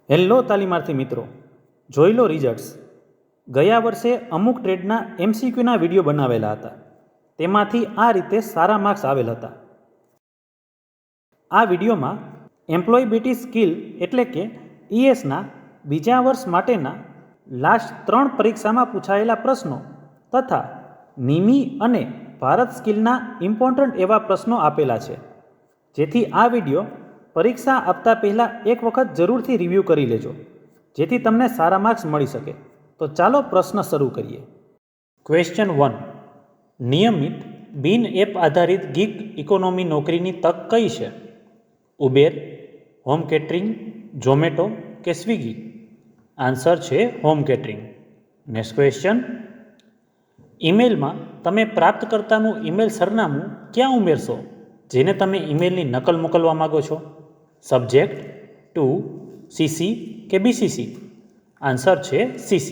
Hello તાલીમાર્થી મિત્રો, જોઈ લો results. ગયા વર્ષે અમુક ટ્રેડના એમસીક્યુના વિડીયો બનાવેલા હતા. તેમાંથી આ રીતે સારા માર્ક્સ આવેલ હતા. આ વિડીયોમાં એમ્પ્લોયબિલિટી સ્કિલ એટલે કે ESના બીજા વર્ષ માટેના લાસ્ટ 3 પરીક્ષામાં પૂછાયેલા પ્રશ્નો તથા નિમી અને ભારત સ્કિલના ઇમ્પોર્ટન્ટ એવા પ્રશ્નો આપેલા છે, જેથી આ વિડીયો પરીક્ષા આપતા પહેલાં એક વખત જરૂરથી રિવ્યૂ કરી લેજો, જેથી તમને સારા માર્ક્સ મળી શકે. તો ચાલો પ્રશ્ન શરૂ કરીએ. ક્વેશ્ચન 1. નિયમિત બિન એપ આધારિત ગીગ ઇકોનોમી નોકરીની તક કઈ છે? ઉબેર, હોમ કેટરિંગ, ઝોમેટો કે સ્વિગી? આન્સર છે હોમ કેટરિંગ. Next question. ઈમેલમાં તમે પ્રાપ્તકર્તાનું ઈમેલ સરનામું ક્યાં ઉમેરશો જેને તમે ઈમેલની નકલ મોકલવા માગો છો? સબ્જેક્ટ, ટુ, CC કે BCC? આન્સર છે CC.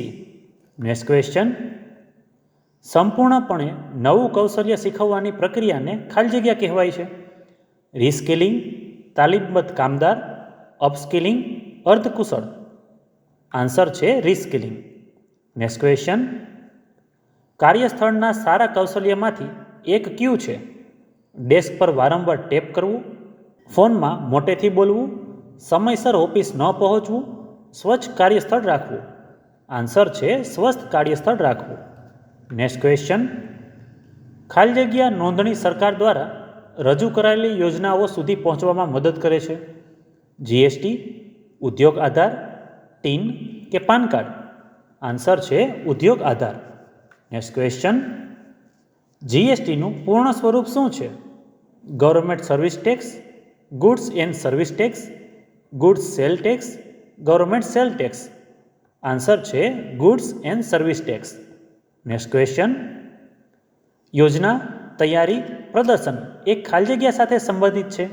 Next question. સંપૂર્ણપણે નવું કૌશલ્ય શીખવવાની પ્રક્રિયાને ખાલી જગ્યા કહેવાય છે? રિસ્કિલિંગ, તાલીમબદ્ધ કામદાર, અપસ્કિલિંગ, અર્ધકુશળ? આન્સર છે રિસ્કિલિંગ. Next question. કાર્યસ્થળના સારા કૌશલ્યમાંથી એક કયું છે? ડેસ્ક પર વારંવાર ટેપ કરવું, ફોનમાં મોટેથી બોલવું, સમયસર ઓફિસ ન પહોંચવું, સ્વચ્છ કાર્યસ્થળ રાખવું? આન્સર છે સ્વસ્થ કાર્યસ્થળ રાખવું. Next question. ખાલી જગ્યા નોંધણી સરકાર દ્વારા રજૂ કરાયેલી યોજનાઓ સુધી પહોંચવામાં મદદ કરે છે? GST, ઉદ્યોગ આધાર, ટીન કે પાન કાર્ડ? આન્સર છે ઉદ્યોગ આધાર. Next question. GSTનું પૂર્ણ સ્વરૂપ શું છે? Government service tax, goods and service tax, goods sale tax, government sale tax? Answer છે goods and service tax. Next question. યોજના, તૈયારી, પ્રદર્શન એક ખાલી જગ્યા સાથે સંબંધિત છે?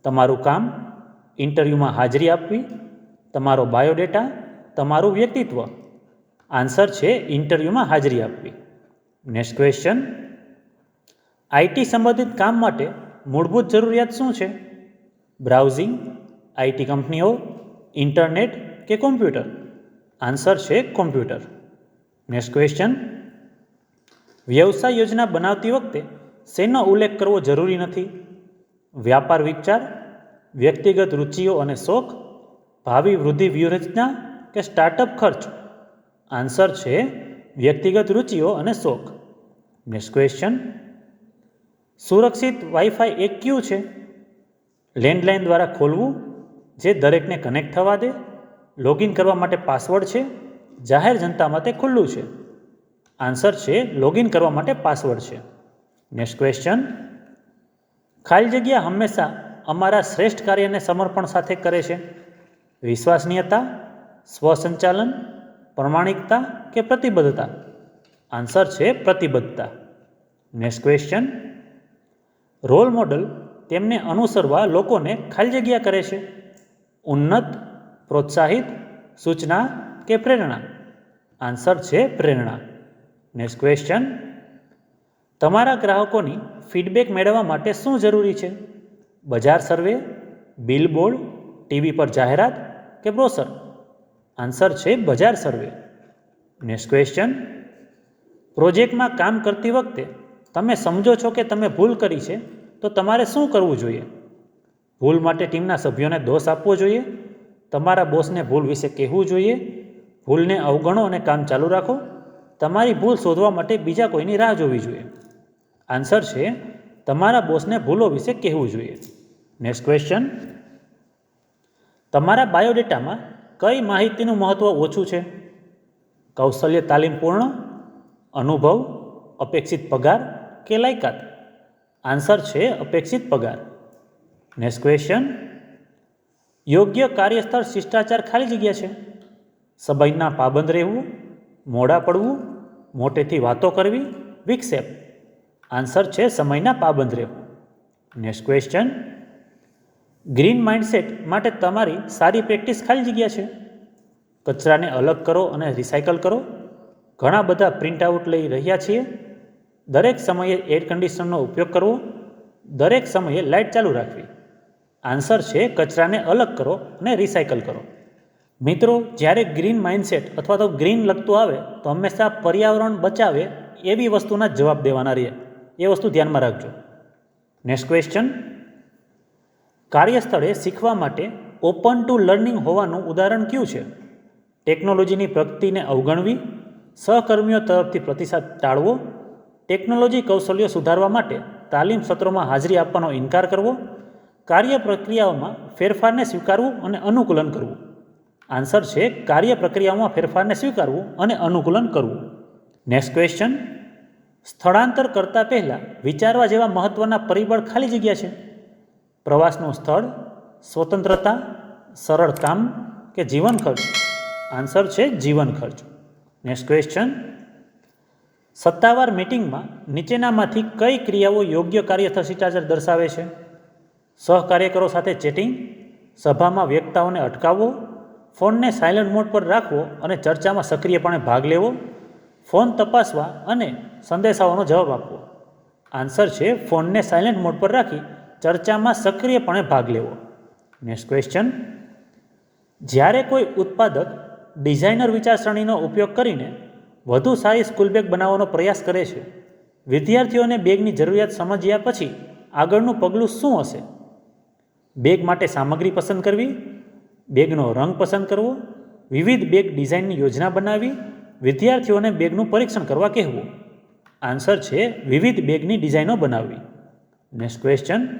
તમારું કામ, ઇન્ટરવ્યૂમાં હાજરી આપવી, તમારો બાયોડેટા, તમારું વ્યક્તિત્વ? આન્સર છે ઇન્ટરવ્યૂમાં હાજરી આપવી. Next question. IT સંબંધિત કામ માટે મૂળભૂત જરૂરિયાત શું છે? બ્રાઉઝિંગ, IT કંપનીઓ, ઇન્ટરનેટ કે કોમ્પ્યુટર? આન્સર છે કોમ્પ્યુટર. Next question. વ્યવસાય યોજના બનાવતી વખતે શેનો ઉલ્લેખ કરવો જરૂરી નથી? વ્યાપાર વિચાર, વ્યક્તિગત રુચિઓ અને શોખ, ભાવિ વૃદ્ધિ વ્યૂહરચના કે સ્ટાર્ટઅપ ખર્ચ? આન્સર છે વ્યક્તિગત રુચિઓ અને શોખ. Next question. સુરક્ષિત વાઈફાઈ એક કયું છે? લેન્ડલાઇન દ્વારા ખોલવું, જે દરેકને કનેક્ટ થવા દે, લોગિન કરવા માટે પાસવર્ડ છે, જાહેર જનતા માટે ખુલ્લું છે? આન્સર છે લોગિન કરવા માટે પાસવર્ડ છે. Next question. ખાલી જગ્યા હંમેશા અમારા શ્રેષ્ઠ કાર્યને સમર્પણ સાથે કરે છે? વિશ્વસનીયતા, સ્વસંચાલન, પ્રમાણિકતા કે પ્રતિબદ્ધતા? આન્સર છે પ્રતિબદ્ધતા. Next question. રોલ મોડલ તેમને અનુસરવા લોકોને ખાલી જગ્યા કરે છે? ઉન્નત, પ્રોત્સાહિત, સૂચના કે પ્રેરણા? આન્સર છે પ્રેરણા. Next question. તમારા ગ્રાહકોની ફીડબેક મેળવવા માટે શું જરૂરી છે? બજાર સર્વે, બિલબોર્ડ, ટીવી પર જાહેરાત કે બ્રોશર? આન્સર છે બજાર સર્વે. Next question. પ્રોજેક્ટમાં કામ કરતી વખતે તમે સમજો છો કે તમે ભૂલ કરી છે, તો તમારે શું કરવું જોઈએ? ભૂલ માટે ટીમના સભ્યોને દોષ આપવો જોઈએ? તમારા બોસને ભૂલ વિશે કહેવું જોઈએ? ભૂલને અવગણો અને કામ ચાલુ રાખો? તમારી ભૂલ શોધવા માટે બીજા કોઈની રાહ જોવી જોઈએ? આન્સર છે તમારા બોસને ભૂલો વિશે કહેવું જોઈએ. Next question. તમારા બાયોડેટામાં કઈ માહિતીનું મહત્ત્વ ઓછું છે? કૌશલ્ય તાલીમ પૂર્ણ, અનુભવ, અપેક્ષિત પગાર કે લાયકાત? આન્સર છે અપેક્ષિત પગાર. Next question. યોગ્ય કાર્યસ્થળ શિષ્ટાચાર ખાલી જગ્યા છે? સમયના પાબંદ રહેવું, મોડા પડવું, મોટેથી વાતો કરવી, વિક્ષેપ? આન્સર છે સમયના પાબંદ રહેવું. Next question. ગ્રીન માઇન્ડસેટ માટે તમારી સારી પ્રેક્ટિસ ખાલી જગ્યા છે? કચરાને અલગ કરો અને રિસાયકલ કરો, ઘણા બધા પ્રિન્ટઆઉટ લઈ રહ્યા છીએ, દરેક સમયે એર કન્ડિશનરનો ઉપયોગ કરવો, દરેક સમયે લાઇટ ચાલુ રાખવી? આન્સર છે કચરાને અલગ કરો અને રિસાયકલ કરો. મિત્રો, જ્યારે ગ્રીન માઇન્ડસેટ અથવા તો ગ્રીન લગતું આવે તો હંમેશા પર્યાવરણ બચાવે એવી વસ્તુના જ જવાબ દેવાના રહીએ. એ વસ્તુ ધ્યાનમાં રાખજો. Next question. કાર્યસ્થળે શીખવા માટે ઓપન ટુ લર્નિંગ હોવાનું ઉદાહરણ કયું છે? ટેકનોલોજીની પ્રગતિને અવગણવી, સહકર્મીઓ તરફથી પ્રતિસાદ ટાળવો, ટેકનોલોજી કૌશલ્યો સુધારવા માટે તાલીમ સત્રોમાં હાજરી આપવાનો ઇનકાર કરવો, કાર્ય પ્રક્રિયાઓમાં ફેરફારને સ્વીકારવું અને અનુકૂલન કરવું. આન્સર છે કાર્ય પ્રક્રિયાઓમાં ફેરફારને સ્વીકારવું અને અનુકૂલન કરવું. Next question. સ્થળાંતર કરતા પહેલાં વિચારવા જેવા મહત્ત્વના પરિબળ ખાલી જગ્યા છે. પ્રવાસનું સ્થળ, સ્વતંત્રતા, સરળ કામ કે જીવન ખર્ચ? આન્સર છે જીવન ખર્ચ. Next question. સત્તાવાર મિટિંગમાં નીચેનામાંથી કઈ ક્રિયાઓ યોગ્ય કાર્યસ્થળ શિષ્ટાચાર દર્શાવે છે? સહકાર્યકરો સાથે ચેટિંગ, સભામાં વક્તાઓને અટકાવવો, ફોનને સાયલન્ટ મોડ પર રાખવો અને ચર્ચામાં સક્રિયપણે ભાગ લેવો, ફોન તપાસવા અને સંદેશાઓનો જવાબ આપવો. આન્સર છે ફોનને સાયલન્ટ મોડ પર રાખી ચર્ચામાં સક્રિયપણે ભાગ લેવો. Next question. જ્યારે કોઈ ઉત્પાદક ડિઝાઇનર વિચારસરણીનો ઉપયોગ કરીને વધુ સારી સ્કૂલ બેગ બનાવવાનો પ્રયાસ કરે છે, વિદ્યાર્થીઓને બેગની જરૂરિયાત સમજ્યા પછી આગળનું પગલું શું હશે? બેગ માટે સામગ્રી પસંદ કરવી, બેગનો રંગ પસંદ કરવો, વિવિધ બેગ ડિઝાઇનની યોજના બનાવવી, વિદ્યાર્થીઓને બેગનું પરીક્ષણ કરવા કહેવું. આન્સર છે વિવિધ બેગની ડિઝાઇનો બનાવવી. Next question.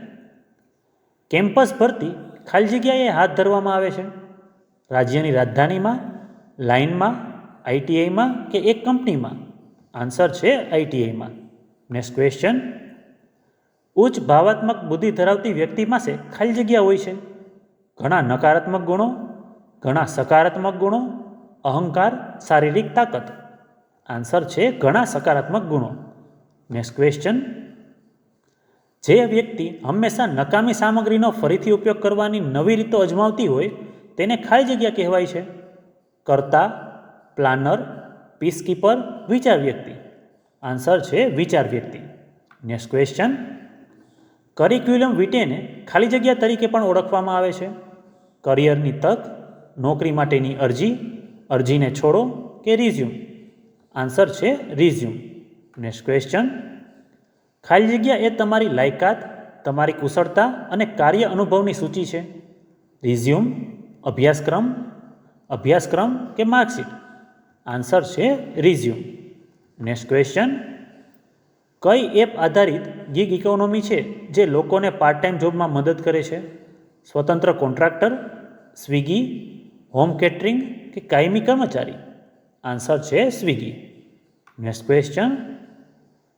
કેમ્પસ ભરતી ખાલી જગ્યાએ હાથ ધરવામાં આવે છે? રાજ્યની રાજધાનીમાં, લાઇનમાં, આઈટીઆઈમાં કે એક કંપનીમાં? આન્સર છે આઈટીઆઈમાં. Next question. ઉચ્ચ ભાવાત્મક બુદ્ધિ ધરાવતી વ્યક્તિ પાસે ખાલી જગ્યા હોય છે? ઘણા નકારાત્મક ગુણો, ઘણા સકારાત્મક ગુણો, અહંકાર, શારીરિક તાકાત? આન્સર છે ઘણા સકારાત્મક ગુણો. Next question. જે વ્યક્તિ હંમેશા નકામી સામગ્રીનો ફરીથી ઉપયોગ કરવાની નવી રીતો અજમાવતી હોય તેને ખાલી જગ્યા કહેવાય છે? કર્તા, પ્લાનર, પીસકીપર, વિચાર વ્યક્તિ? આન્સર છે વિચાર વ્યક્તિ. Next question. કરિક્યુલમ વિટેને ખાલી જગ્યા તરીકે પણ ઓળખવામાં આવે છે? કરિયરની તક, નોકરી માટેની અરજી, અરજીને છોડો કે રિઝ્યુમ? આન્સર છે રિઝ્યુમ. Next question. ખાલી જગ્યા એ તમારી લાયકાત, તમારી કુશળતા અને કાર્ય અનુભવની સૂચિ છે? રિઝ્યુમ, અભ્યાસક્રમ કે માર્કશીટ? આન્સર છે રિઝ્યુમ. Next question. કઈ એપ આધારિત ગીગ ઇકોનોમી છે જે લોકોને પાર્ટ ટાઈમ જોબમાં મદદ કરે છે? સ્વતંત્ર કોન્ટ્રાક્ટર, સ્વિગી, હોમ કેટરિંગ કે કાયમી કર્મચારી? આન્સર છે સ્વિગી. Next question.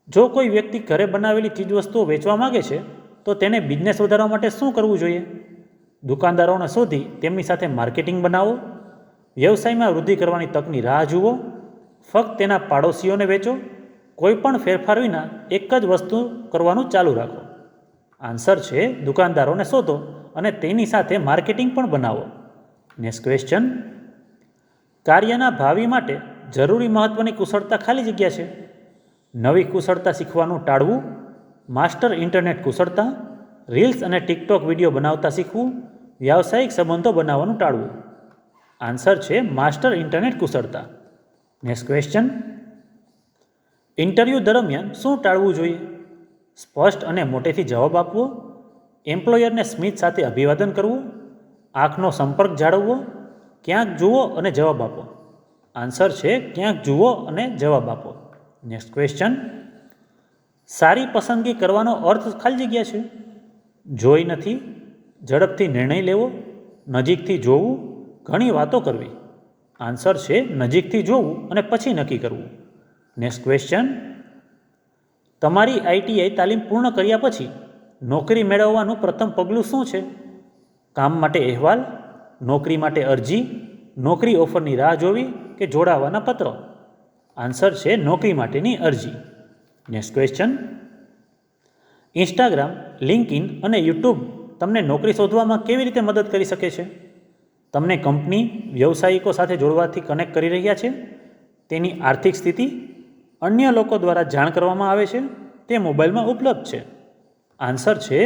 જો કોઈ વ્યક્તિ ઘરે બનાવેલી ચીજવસ્તુઓ વેચવા માગે છે તો તેને બિઝનેસ વધારવા માટે શું કરવું જોઈએ? દુકાનદારોને શોધી તેમની સાથે માર્કેટિંગ બનાવો, વ્યવસાયમાં વૃદ્ધિ કરવાની તકની રાહ જુઓ, ફક્ત તેના પાડોશીઓને વેચો, કોઈ પણ ફેરફાર વિના એક જ વસ્તુ કરવાનું ચાલુ રાખો? આન્સર છે દુકાનદારોને શોધો અને તેની સાથે માર્કેટિંગ પણ બનાવો. Next question. કાર્યના ભાવિ માટે જરૂરી મહત્ત્વની કુશળતા ખાલી જગ્યા છે? નવી કુશળતા શીખવાનું ટાળવું, માસ્ટર ઇન્ટરનેટ કુશળતા, રીલ્સ અને ટિકટોક વિડીયો બનાવતા શીખવું, વ્યાવસાયિક સંબંધો બનાવવાનું ટાળવું? આન્સર છે માસ્ટર ઇન્ટરનેટ કુશળતા. Next question. ઇન્ટરવ્યૂ દરમિયાન શું ટાળવું જોઈએ? સ્પષ્ટ અને મોટેથી જવાબ આપવો, એમ્પ્લોયરને સ્મિત સાથે અભિવાદન કરવું, આંખનો સંપર્ક જાળવવો, ક્યાંક જુઓ અને જવાબ આપો? આન્સર છે ક્યાંક જુઓ અને જવાબ આપો. Next question. સારી પસંદગી કરવાનો અર્થ ખાલી જગ્યા છે? જોઈ નથી, ઝડપથી નિર્ણય લેવો, નજીકથી જોવું, ઘણી વાતો કરવી? આન્સર છે નજીકથી જોવું અને પછી નક્કી કરવું. Next question. તમારી આઈટીઆઈ તાલીમ પૂર્ણ કર્યા પછી નોકરી મેળવવાનું પ્રથમ પગલું શું છે? કામ માટે અહેવાલ, નોકરી માટે અરજી, નોકરી ઓફરની રાહ જોવી કે જોડાવાના પત્રો? આન્સર છે નોકરી માટેની અરજી. Next question. ઇન્સ્ટાગ્રામ, લિંક્ડઇન અને યુટ્યુબ તમને નોકરી શોધવામાં કેવી રીતે મદદ કરી શકે છે? તમને કંપની, વ્યવસાયિકો સાથે જોડવાથી કનેક્ટ કરી રહ્યા છે? તેની આર્થિક સ્થિતિ, અન્ય લોકો દ્વારા જાણ કરવામાં આવે છે? તે મોબાઈલમાં ઉપલબ્ધ છે? આન્સર છે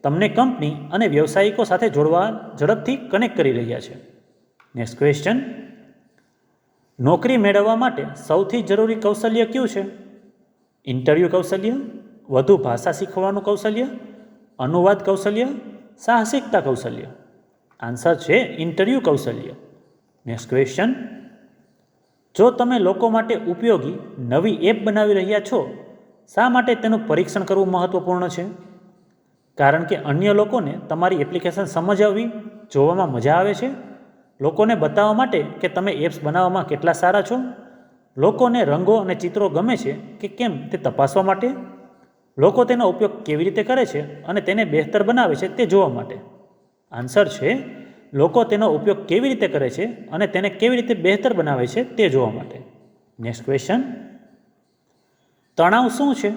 તમને કંપની અને વ્યવસાયિકો સાથે જોડવા ઝડપથી કનેક્ટ કરી રહ્યા છે. નેક્સ્ટ ક્વેશ્ચન, નોકરી મેળવવા માટે સૌથી જરૂરી કૌશલ્ય કયું છે? ઇન્ટરવ્યૂ કૌશલ્ય, વધુ ભાષા શીખવાનું કૌશલ્ય, અનુવાદ કૌશલ્ય, સાહસિકતા કૌશલ્ય? આન્સર છે ઇન્ટરવ્યૂ કૌશલ્ય. નેક્સ્ટ ક્વેશ્ચન, જો તમે લોકો માટે ઉપયોગી નવી એપ બનાવી રહ્યા છો, શા માટે તેનું પરીક્ષણ કરવું મહત્વપૂર્ણ છે? કારણ કે અન્ય લોકોને તમારી એપ્લિકેશન સમજાવવી, જોવામાં મજા આવે છે, લોકોને બતાવવા માટે કે તમે એપ્સ બનાવવામાં કેટલા સારા છો, લોકોને રંગો અને ચિત્રો ગમે છે કે કેમ તે તપાસવા માટે, લોકો તેનો ઉપયોગ કેવી રીતે કરે છે અને તેને બહેતર બનાવે છે તે જોવા માટે? આન્સર છે લોકો તેનો ઉપયોગ કેવી રીતે કરે છે અને તેને કેવી રીતે બહેતર બનાવે છે તે જોવા માટે. નેક્સ્ટ ક્વેશ્ચન, તણાવ શું છે?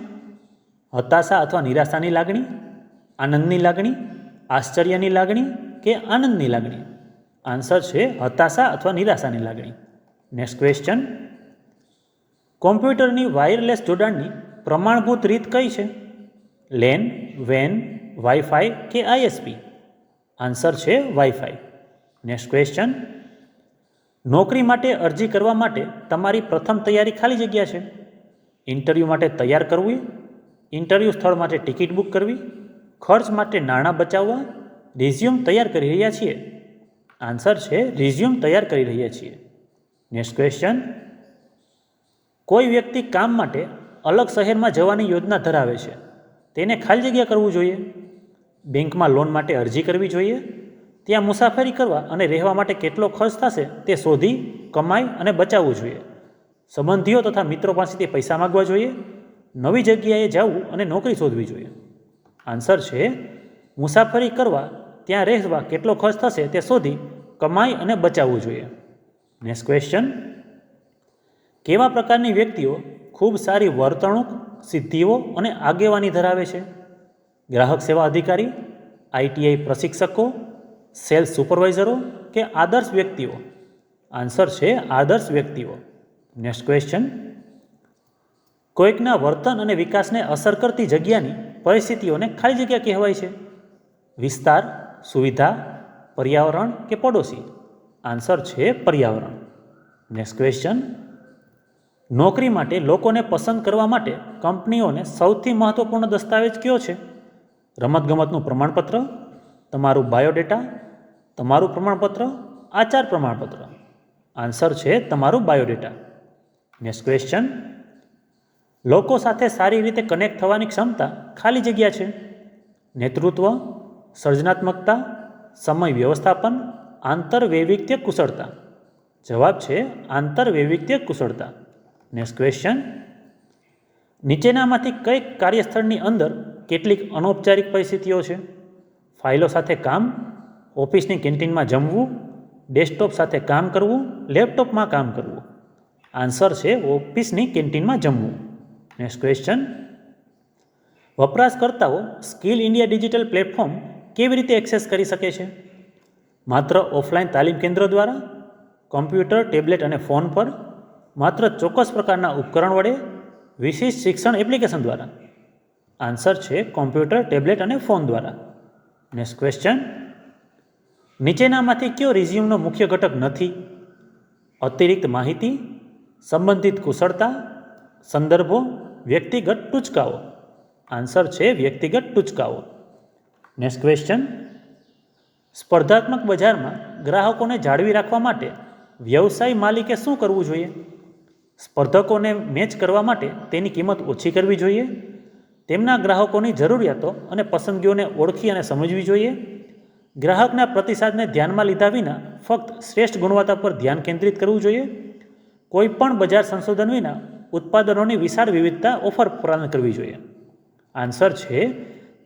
હતાશા અથવા નિરાશાની લાગણી, આનંદની લાગણી, આશ્ચર્યની લાગણી કે આનંદની લાગણી? આન્સર છે હતાશા અથવા નિરાશાની લાગણી. નેક્સ્ટ ક્વેશ્ચન, કોમ્પ્યુટરની વાયરલેસ જોડાણની પ્રમાણભૂત રીત કઈ છે? લેન, વેન, વાઈફાઈ કે આઈએસપી? આન્સર છે વાઈફાઈ. નેક્સ્ટ ક્વેશ્ચન, નોકરી માટે અરજી કરવા માટે તમારી પ્રથમ તૈયારી ખાલી જગ્યા છે. ઇન્ટરવ્યૂ માટે તૈયાર કરવું, ઇન્ટરવ્યૂ સ્થળ માટે ટિકિટ બુક કરવી, ખર્ચ માટે નાણાં બચાવવા, રિઝ્યુમ તૈયાર કરી રહ્યા છીએ? આન્સર છે રિઝ્યુમ તૈયાર કરી રહ્યા છીએ. નેક્સ્ટ ક્વેશ્ચન, કોઈ વ્યક્તિ કામ માટે અલગ શહેરમાં જવાની યોજના ધરાવે છે, તેને ખાલી જગ્યા કરવું જોઈએ, બેંકમાં લોન માટે અરજી કરવી જોઈએ, ત્યાં મુસાફરી કરવા અને રહેવા માટે કેટલો ખર્ચ થશે તે શોધી, કમાઈ અને બચાવવું જોઈએ, સંબંધીઓ તથા મિત્રો પાસેથી પૈસા માગવા જોઈએ, નવી જગ્યાએ જવું અને નોકરી શોધવી જોઈએ? આન્સર છે મુસાફરી કરવા, ત્યાં રહેવા કેટલો ખર્ચ થશે તે શોધી, કમાઈ અને બચાવવું જોઈએ. નેક્સ્ટ ક્વેશ્ચન, કેવા પ્રકારની વ્યક્તિઓ ખૂબ સારી વર્તણૂક, સિદ્ધિઓ અને આગેવાની ધરાવે છે? ગ્રાહક સેવા અધિકારી, આઈટીઆઈ પ્રશિક્ષકો, સેલ્સ સુપરવાઇઝરો કે આદર્શ વ્યક્તિઓ? આન્સર છે આદર્શ વ્યક્તિઓ. નેક્સ્ટ ક્વેશ્ચન, કોઈકના વર્તન અને વિકાસને અસર કરતી જગ્યાની પરિસ્થિતિઓને ખાલી જગ્યા કહેવાય છે. વિસ્તાર, સુવિધા, પર્યાવરણ કે પડોશી? આન્સર છે પર્યાવરણ. નેક્સ્ટ ક્વેશ્ચન, નોકરી માટે લોકોને પસંદ કરવા માટે કંપનીઓને સૌથી મહત્વપૂર્ણ દસ્તાવેજ કયો છે? રમતગમતનું પ્રમાણપત્ર, તમારું બાયોડેટા, તમારું પ્રમાણપત્ર, આચાર પ્રમાણપત્ર? આન્સર છે તમારું બાયોડેટા. નેક્સ્ટ ક્વેશ્ચન, લોકો સાથે સારી રીતે કનેક્ટ થવાની ક્ષમતા ખાલી જગ્યા છે. નેતૃત્વ, સર્જનાત્મકતા, સમય વ્યવસ્થાપન, આંતરવૈવિધ્ય કુશળતા? જવાબ છે આંતરવૈવિધ્ય કુશળતા. નેક્સ્ટ ક્વેશ્ચન, નીચેનામાંથી કઈ કાર્યસ્થળની અંદર કેટલીક અનૌપચારિક પરિસ્થિતિઓ છે? ફાઇલો સાથે કામ, ઓફિસની કેન્ટીનમાં જમવું, ડેસ્કટોપ સાથે કામ કરવું, લેપટોપમાં કામ કરવું? આન્સર છે ઓફિસની કેન્ટીનમાં જમવું. નેક્સ્ટ ક્વેશ્ચન, વપરાશકર્તાઓ સ્કિલ ઇન્ડિયા ડિજિટલ પ્લેટફોર્મ કેવી રીતે એક્સેસ કરી શકે છે? માત્ર ઓફલાઈન તાલીમ કેન્દ્ર દ્વારા, કમ્પ્યુટર, ટેબ્લેટ અને ફોન પર, માત્ર ચોક્કસ પ્રકારના ઉપકરણ વડે, વિશિષ્ટ શિક્ષણ એપ્લિકેશન દ્વારા? આન્સર છે કોમ્પ્યુટર, ટેબ્લેટ અને ફોન દ્વારા. નેક્સ્ટ ક્વેશ્ચન, નીચેનામાંથી કયો રિઝ્યુમનો મુખ્ય ઘટક નથી? અતિરિક્ત માહિતી, સંબંધિત કુશળતા, સંદર્ભો, વ્યક્તિગત ટૂચકાઓ? આન્સર છે વ્યક્તિગત ટૂચકાઓ. નેક્સ્ટ ક્વેશ્ચન, સ્પર્ધાત્મક બજારમાં ગ્રાહકોને જાળવી રાખવા માટે વ્યવસાય માલિકે શું કરવું જોઈએ? સ્પર્ધકોને મેચ કરવા માટે તેની કિંમત ઓછી કરવી જોઈએ, તેમના ગ્રાહકોની જરૂરિયાતો અને પસંદગીઓને ઓળખી અને સમજવી જોઈએ, ગ્રાહકના પ્રતિસાદને ધ્યાનમાં લીધા વિના ફક્ત શ્રેષ્ઠ ગુણવત્તા પર ધ્યાન કેન્દ્રિત કરવું જોઈએ, કોઈ પણ બજાર સંશોધન વિના ઉત્પાદનોની વિશાળ વિવિધતા ઓફર પ્રદાન કરવી જોઈએ? આન્સર છે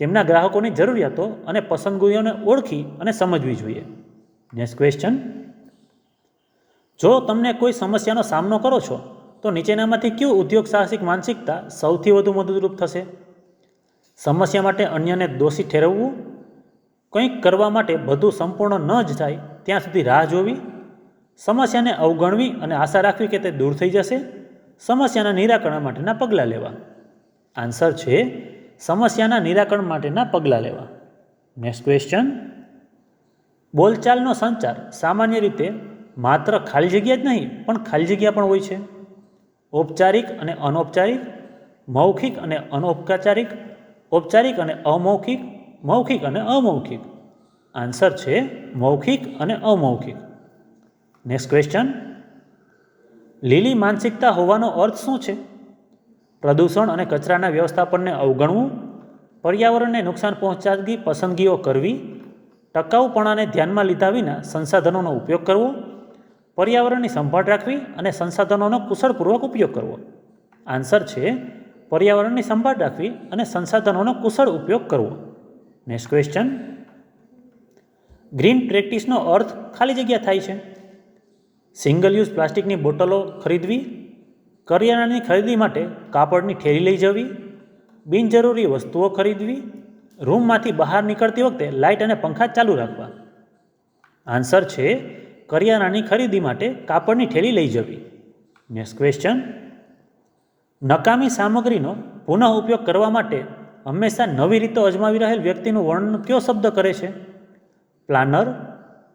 તેમના ગ્રાહકોની જરૂરિયાતો અને પસંદગીઓને ઓળખી અને સમજવી જોઈએ. નેક્સ્ટ ક્વેશ્ચન, જો તમને કોઈ સમસ્યાનો સામનો કરો છો તો નીચેનામાંથી કયું ઉદ્યોગ સાહસિક માનસિકતા સૌથી વધુ મદદરૂપ થશે? સમસ્યા માટે અન્યને દોષી ઠેરવવું, કંઈક કરવા માટે બધું સંપૂર્ણ ન જ થાય ત્યાં સુધી રાહ જોવી, સમસ્યાને અવગણવી અને આશા રાખવી કે તે દૂર થઈ જશે, સમસ્યાના નિરાકરણ માટેના પગલાં લેવા? આન્સર છે સમસ્યાના નિરાકરણ માટેના પગલાં લેવા. નેક્સ્ટ ક્વેશ્ચન, બોલચાલનો સંચાર સામાન્ય રીતે માત્ર ખાલી જગ્યા જ નહીં પણ ખાલી જગ્યા પણ હોય છે. ઔપચારિક અને અનૌપચારિક, મૌખિક અને અનૌપચારિક, ઔપચારિક અને અમૌખિક, મૌખિક અને અમૌખિક. આન્સર છે મૌખિક અને અમૌખિક. નેક્સ્ટ ક્વેશ્ચન, લીલી માનસિકતા હોવાનો અર્થ શું છે? પ્રદૂષણ અને કચરાના વ્યવસ્થાપનને અવગણવું, પર્યાવરણને નુકસાન પહોંચાડતી પસંદગીઓ કરવી, ટકાઉપણાને ધ્યાનમાં લીધા વિના સંસાધનોનો ઉપયોગ કરવો, પર્યાવરણની સંભાળ રાખવી અને સંસાધનોનો કુશળપૂર્વક ઉપયોગ કરવો. આન્સર છે પર્યાવરણની સંભાળ રાખવી અને સંસાધનોનો કુશળ ઉપયોગ કરવો. નેક્સ્ટ ક્વેશ્ચન, ગ્રીન પ્રેક્ટિસનો અર્થ ખાલી જગ્યા થાય છે. સિંગલ યુઝ પ્લાસ્ટિકની બોટલો ખરીદવી, કરિયાણાની ખરીદી માટે કાપડની થેલી લઈ જવી, બિનજરૂરી વસ્તુઓ ખરીદવી, રૂમમાંથી બહાર નીકળતી વખતે લાઇટ અને પંખા ચાલુ રાખવા. આન્સર છે કરિયાણાની ખરીદી માટે કાપડની થેલી લઈ જવી. નેક્સ્ટ ક્વેશ્ચન, નકામી સામગ્રીનો પુનઃ ઉપયોગ કરવા માટે હંમેશા નવી રીતો અજમાવી રહેલ વ્યક્તિનું વર્ણન કયો શબ્દ કરે છે? પ્લાનર,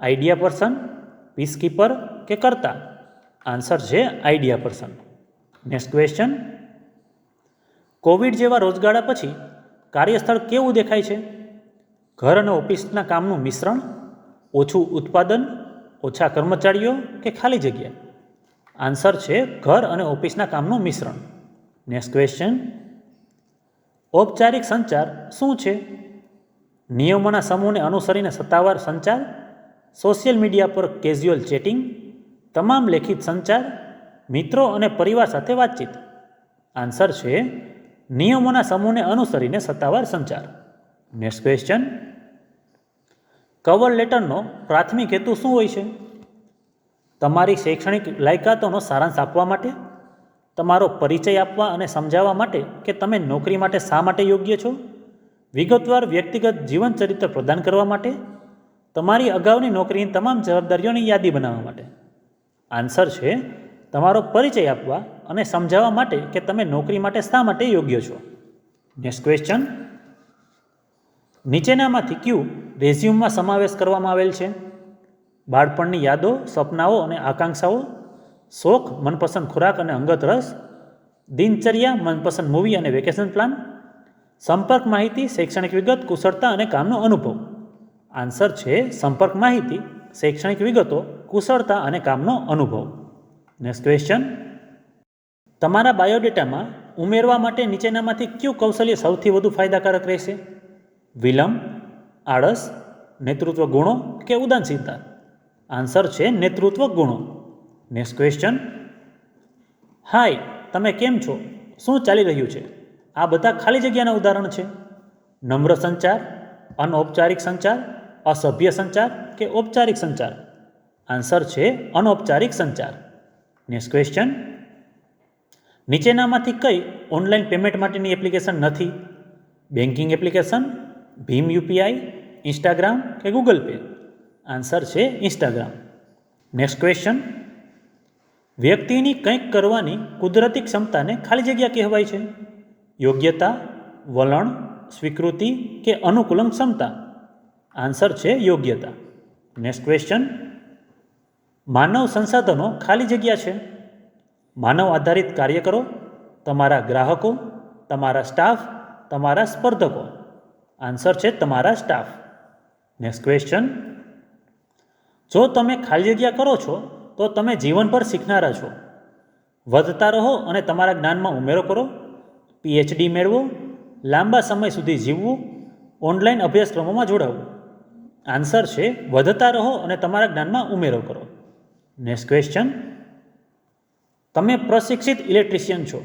આઈડિયા પર્સન, પીસકીપર કે કર્તા? આન્સર છે idea person. Next question, Covid જેવા રોજગારા પછી કાર્યસ્થળ કેવું દેખાય છે? ઘર અને ઓફિસના કામનું મિશ્રણ, ઓછું ઉત્પાદન, ઓછા કર્મચારીઓ કે ખાલી જગ્યા? આન્સર છે ઘર અને ઓફિસના કામનું મિશ્રણ. નેક્સ્ટ ક્વેશ્ચન, ઔપચારિક સંચાર શું છે? નિયમોના સમૂહને અનુસરીને સત્તાવાર સંચાર, સોશિયલ મીડિયા પર કેઝ્યુઅલ ચેટિંગ, તમામ લેખિત સંચાર, મિત્રો અને પરિવાર સાથે વાતચીત? આન્સર છે નિયમોના સમૂહને અનુસરીને સત્તાવાર સંચાર. નેક્સ્ટ ક્વેશ્ચન, કવર લેટરનો પ્રાથમિક હેતુ શું હોય છે? તમારી શૈક્ષણિક લાયકાતોનો સારાંશ આપવા માટે, તમારો પરિચય આપવા અને સમજાવવા માટે કે તમે નોકરી માટે શા માટે યોગ્ય છો, વિગતવાર વ્યક્તિગત જીવન ચરિત્ર પ્રદાન કરવા માટે, તમારી અગાઉની નોકરીની તમામ જવાબદારીઓની યાદી બનાવવા માટે? આન્સર છે તમારો પરિચય આપવા અને સમજાવવા માટે કે તમે નોકરી માટે શા માટે યોગ્ય છો. નેક્સ્ટ ક્વેશ્ચન, નીચેનામાંથી કયું રેઝ્યુમમાં સમાવેશ કરવામાં આવેલ છે? બાળપણની યાદો, સપનાઓ અને આકાંક્ષાઓ, શોખ, મનપસંદ ખોરાક અને અંગત રસ, દિનચર્યા, મનપસંદ મૂવી અને વેકેશન પ્લાન, સંપર્ક માહિતી, શૈક્ષણિક વિગત, કુશળતા અને કામનો અનુભવ? આન્સર છે સંપર્ક માહિતી, શૈક્ષણિક વિગતો, કુશળતા અને કામનો અનુભવ. નેક્સ્ટ ક્વેશ્ચન, તમારા બાયોડેટામાં ઉમેરવા માટે નીચેનામાંથી કયું કૌશલ્ય સૌથી વધુ ફાયદાકારક રહેશે? વિલંબ, આળસ, નેતૃત્વ ગુણો કે ઉદાસીનતા? આન્સર છે નેતૃત્વ ગુણો. નેક્સ્ટ ક્વેશ્ચન, હાય, તમે કેમ છો? શું ચાલી રહ્યું છે? આ બધા ખાલી જગ્યાના ઉદાહરણ છે. નમ્ર સંચાર, અનૌપચારિક સંચાર, અસભ્ય સંચાર કે ઔપચારિક સંચાર? આન્સર છે અનૌપચારિક સંચાર. નેક્સ્ટ ક્વેશ્ચન, નીચેનામાંથી કઈ ઓનલાઈન પેમેન્ટ માટેની એપ્લિકેશન નથી? બેન્કિંગ એપ્લિકેશન, ભીમ યુપીઆઈ, ઇન્સ્ટાગ્રામ કે ગૂગલ પે? આન્સર છે ઇન્સ્ટાગ્રામ. નેક્સ્ટ ક્વેશ્ચન, વ્યક્તિની કંઈક કરવાની કુદરતી ક્ષમતાને ખાલી જગ્યા કહેવાય છે? યોગ્યતા, વલણ, સ્વીકૃતિ કે અનુકૂલન ક્ષમતા? આન્સર છે યોગ્યતા. નેક્સ્ટ ક્વેશ્ચન, માનવ સંસાધનો ખાલી જગ્યા છે? માનવ આધારિત કાર્યકરો, તમારા ગ્રાહકો, તમારા સ્ટાફ, તમારા સ્પર્ધકો? આન્સર છે તમારા સ્ટાફ. નેક્સ્ટ ક્વેશ્ચન, જો તમે ખાલી જગ્યા કરો છો તો તમે જીવનભર શીખનારા છો. વધતા રહો અને તમારા જ્ઞાનમાં ઉમેરો કરો. પીએચડી મેળવો, લાંબા સમય સુધી જીવવું, ઓનલાઈન અભ્યાસક્રમોમાં જોડાવવું? આન્સર છે વધતા રહો અને તમારા જ્ઞાનમાં ઉમેરો કરો. નેક્સ્ટ ક્વેશ્ચન, તમે પ્રશિક્ષિત ઇલેક્ટ્રિશિયન છો.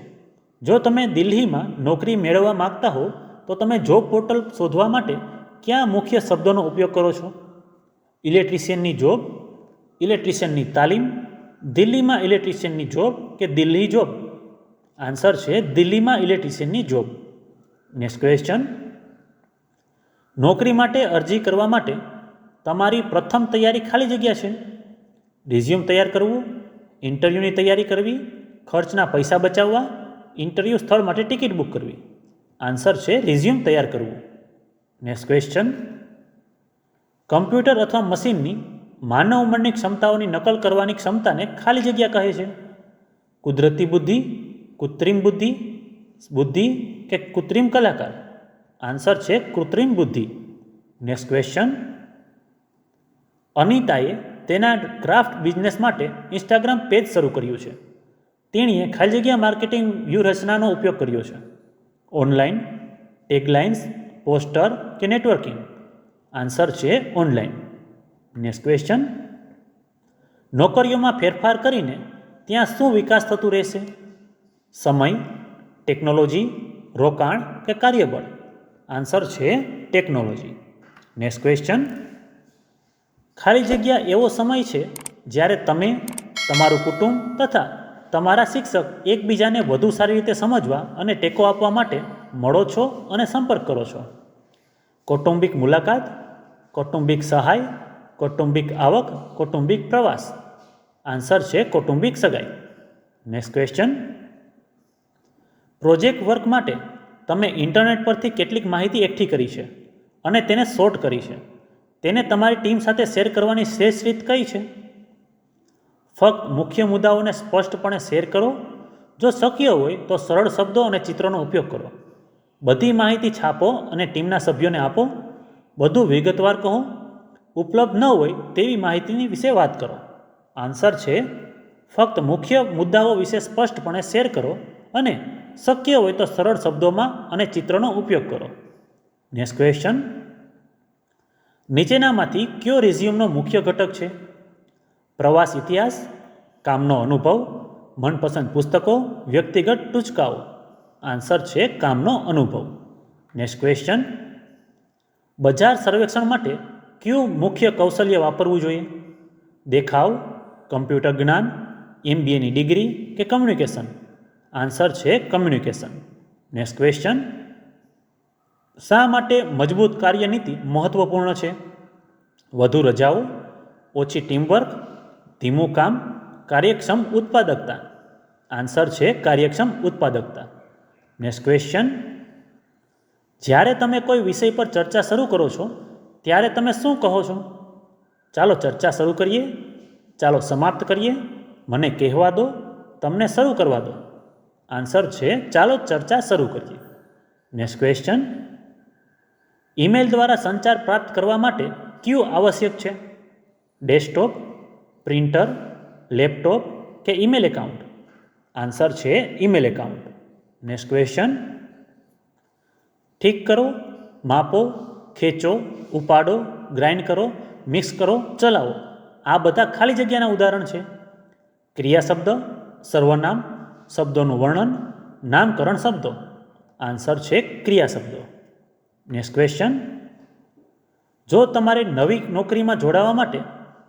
જો તમે દિલ્હીમાં નોકરી મેળવવા માગતા હો તો તમે જોબ પોર્ટલ શોધવા માટે કયા મુખ્ય શબ્દોનો ઉપયોગ કરો છો? ઇલેક્ટ્રિશિયનની જોબ, ઇલેક્ટ્રિશિયનની તાલીમ, દિલ્હીમાં ઇલેક્ટ્રિશિયનની જોબ કે દિલ્હી જોબ? આન્સર છે દિલ્હીમાં ઇલેક્ટ્રિશિયનની જોબ. નેક્સ્ટ ક્વેશ્ચન, નોકરી માટે અરજી કરવા માટે તમારી પ્રથમ તૈયારી ખાલી જગ્યા છે? રિઝ્યુમ તૈયાર કરવું, ઇન્ટરવ્યૂની તૈયારી કરવી, ખર્ચના પૈસા બચાવવા, ઇન્ટરવ્યૂ સ્થળ માટે ટિકિટ બુક કરવી? આન્સર છે રિઝ્યુમ તૈયાર કરવું. નેક્સ્ટ ક્વેશ્ચન, કમ્પ્યુટર અથવા મશીનની માનવ મનની ક્ષમતાઓની નકલ કરવાની ક્ષમતાને ખાલી જગ્યા કહે છે? કુદરતી બુદ્ધિ, કૃત્રિમ બુદ્ધિ, બુદ્ધિ કે કૃત્રિમ કલાકાર? આન્સર છે કૃત્રિમ બુદ્ધિ. Next question. અનિતાએ તેના ક્રાફ્ટ બિઝનેસ માટે ઇન્સ્ટાગ્રામ પેજ શરૂ કર્યું છે. તેણીએ ખાલી જગ્યા માર્કેટિંગ વ્યૂહરચનાનો ઉપયોગ કર્યો છે. ઓનલાઈન, ટેગલાઇન્સ, પોસ્ટર કે નેટવર્કિંગ? આન્સર છે ઓનલાઈન. Next question. નોકરીઓમાં ફેરફાર કરીને ત્યાં શું વિકાસ થતું રહેશે? સમય, ટેકનોલોજી, રોકાણ કે કાર્યબળ? આન્સર છે ટેકનોલોજી. Next question. ખાલી જગ્યા એવો સમય છે જ્યારે તમે, તમારું કુટુંબ તથા તમારા શિક્ષક એકબીજાને વધુ સારી રીતે સમજવા અને ટેકો આપવા માટે મળો છો અને સંપર્ક કરો છો. કૌટુંબિક મુલાકાત, કૌટુંબિક સહાય, કૌટુંબિક આવક, કૌટુંબિક પ્રવાસ? આન્સર છે કૌટુંબિક સગાઈ. Next question. પ્રોજેક્ટ વર્ક માટે તમે ઇન્ટરનેટ પરથી કેટલીક માહિતી એકઠી કરી છે અને તેને સોર્ટ કરી છે. તેને તમારી ટીમ સાથે શેર કરવાની શ્રેષ્ઠ રીત કઈ છે? ફક્ત મુખ્ય મુદ્દાઓને સ્પષ્ટપણે શેર કરો. જો શક્ય હોય તો સરળ શબ્દો અને ચિત્રોનો ઉપયોગ કરો. બધી માહિતી છાપો અને ટીમના સભ્યોને આપો. બધું વિગતવાર કહો. ઉપલબ્ધ ન હોય તેવી માહિતીની વિશે વાત કરો. આન્સર છે ફક્ત મુખ્ય મુદ્દાઓ વિશે સ્પષ્ટપણે શેર કરો અને શક્ય હોય તો સરળ શબ્દોમાં અને ચિત્રનો ઉપયોગ કરો. Next question. નીચેનામાંથી કયો રિઝ્યુમનો મુખ્ય ઘટક છે? પ્રવાસ ઇતિહાસ, કામનો અનુભવ, મનપસંદ પુસ્તકો, વ્યક્તિગત ટૂચકાઓ? આન્સર છે કામનો અનુભવ. Next question. બજાર સર્વેક્ષણ માટે કયું મુખ્ય કૌશલ્ય વાપરવું જોઈએ? દેખાવ, કમ્પ્યુટર જ્ઞાન, MBAની ડિગ્રી કે કમ્યુનિકેશન? આન્સર છે કમ્યુનિકેશન. Next question. શા માટે મજબૂત કાર્યનીતિ મહત્વપૂર્ણ છે? વધુ રજાઓ, ઓછી ટીમવર્ક, ધીમું કામ, કાર્યક્ષમ ઉત્પાદકતા? આન્સર છે કાર્યક્ષમ ઉત્પાદકતા. Next question. જ્યારે તમે કોઈ વિષય પર ચર્ચા શરૂ કરો છો ત્યારે તમે શું કહો છો? ચાલો ચર્ચા શરૂ કરીએ, ચાલો સમાપ્ત કરીએ, મને કહેવા દો, તમને શરૂ કરવા દો? આન્સર છે ચાલો ચર્ચા શરૂ કરીએ. Next question. ઈમેલ દ્વારા સંચાર પ્રાપ્ત કરવા માટે કયું આવશ્યક છે? ડેસ્કટોપ, પ્રિન્ટર, લેપટોપ કે ઈમેલ એકાઉન્ટ? આન્સર છે ઈમેલ એકાઉન્ટ. Next question. ઠીક કરો, માપો, ખેંચો, ઉપાડો, ગ્રાઇન્ડ કરો, મિક્સ કરો, ચલાવો આ બધા ખાલી જગ્યાના ઉદાહરણ છે. ક્રિયા શબ્દ, સર્વનામ, શબ્દોનું વર્ણન, નામકરણ શબ્દો? આન્સર છે ક્રિયા શબ્દો. Next question. જો તમારે નવી નોકરીમાં જોડાવા માટે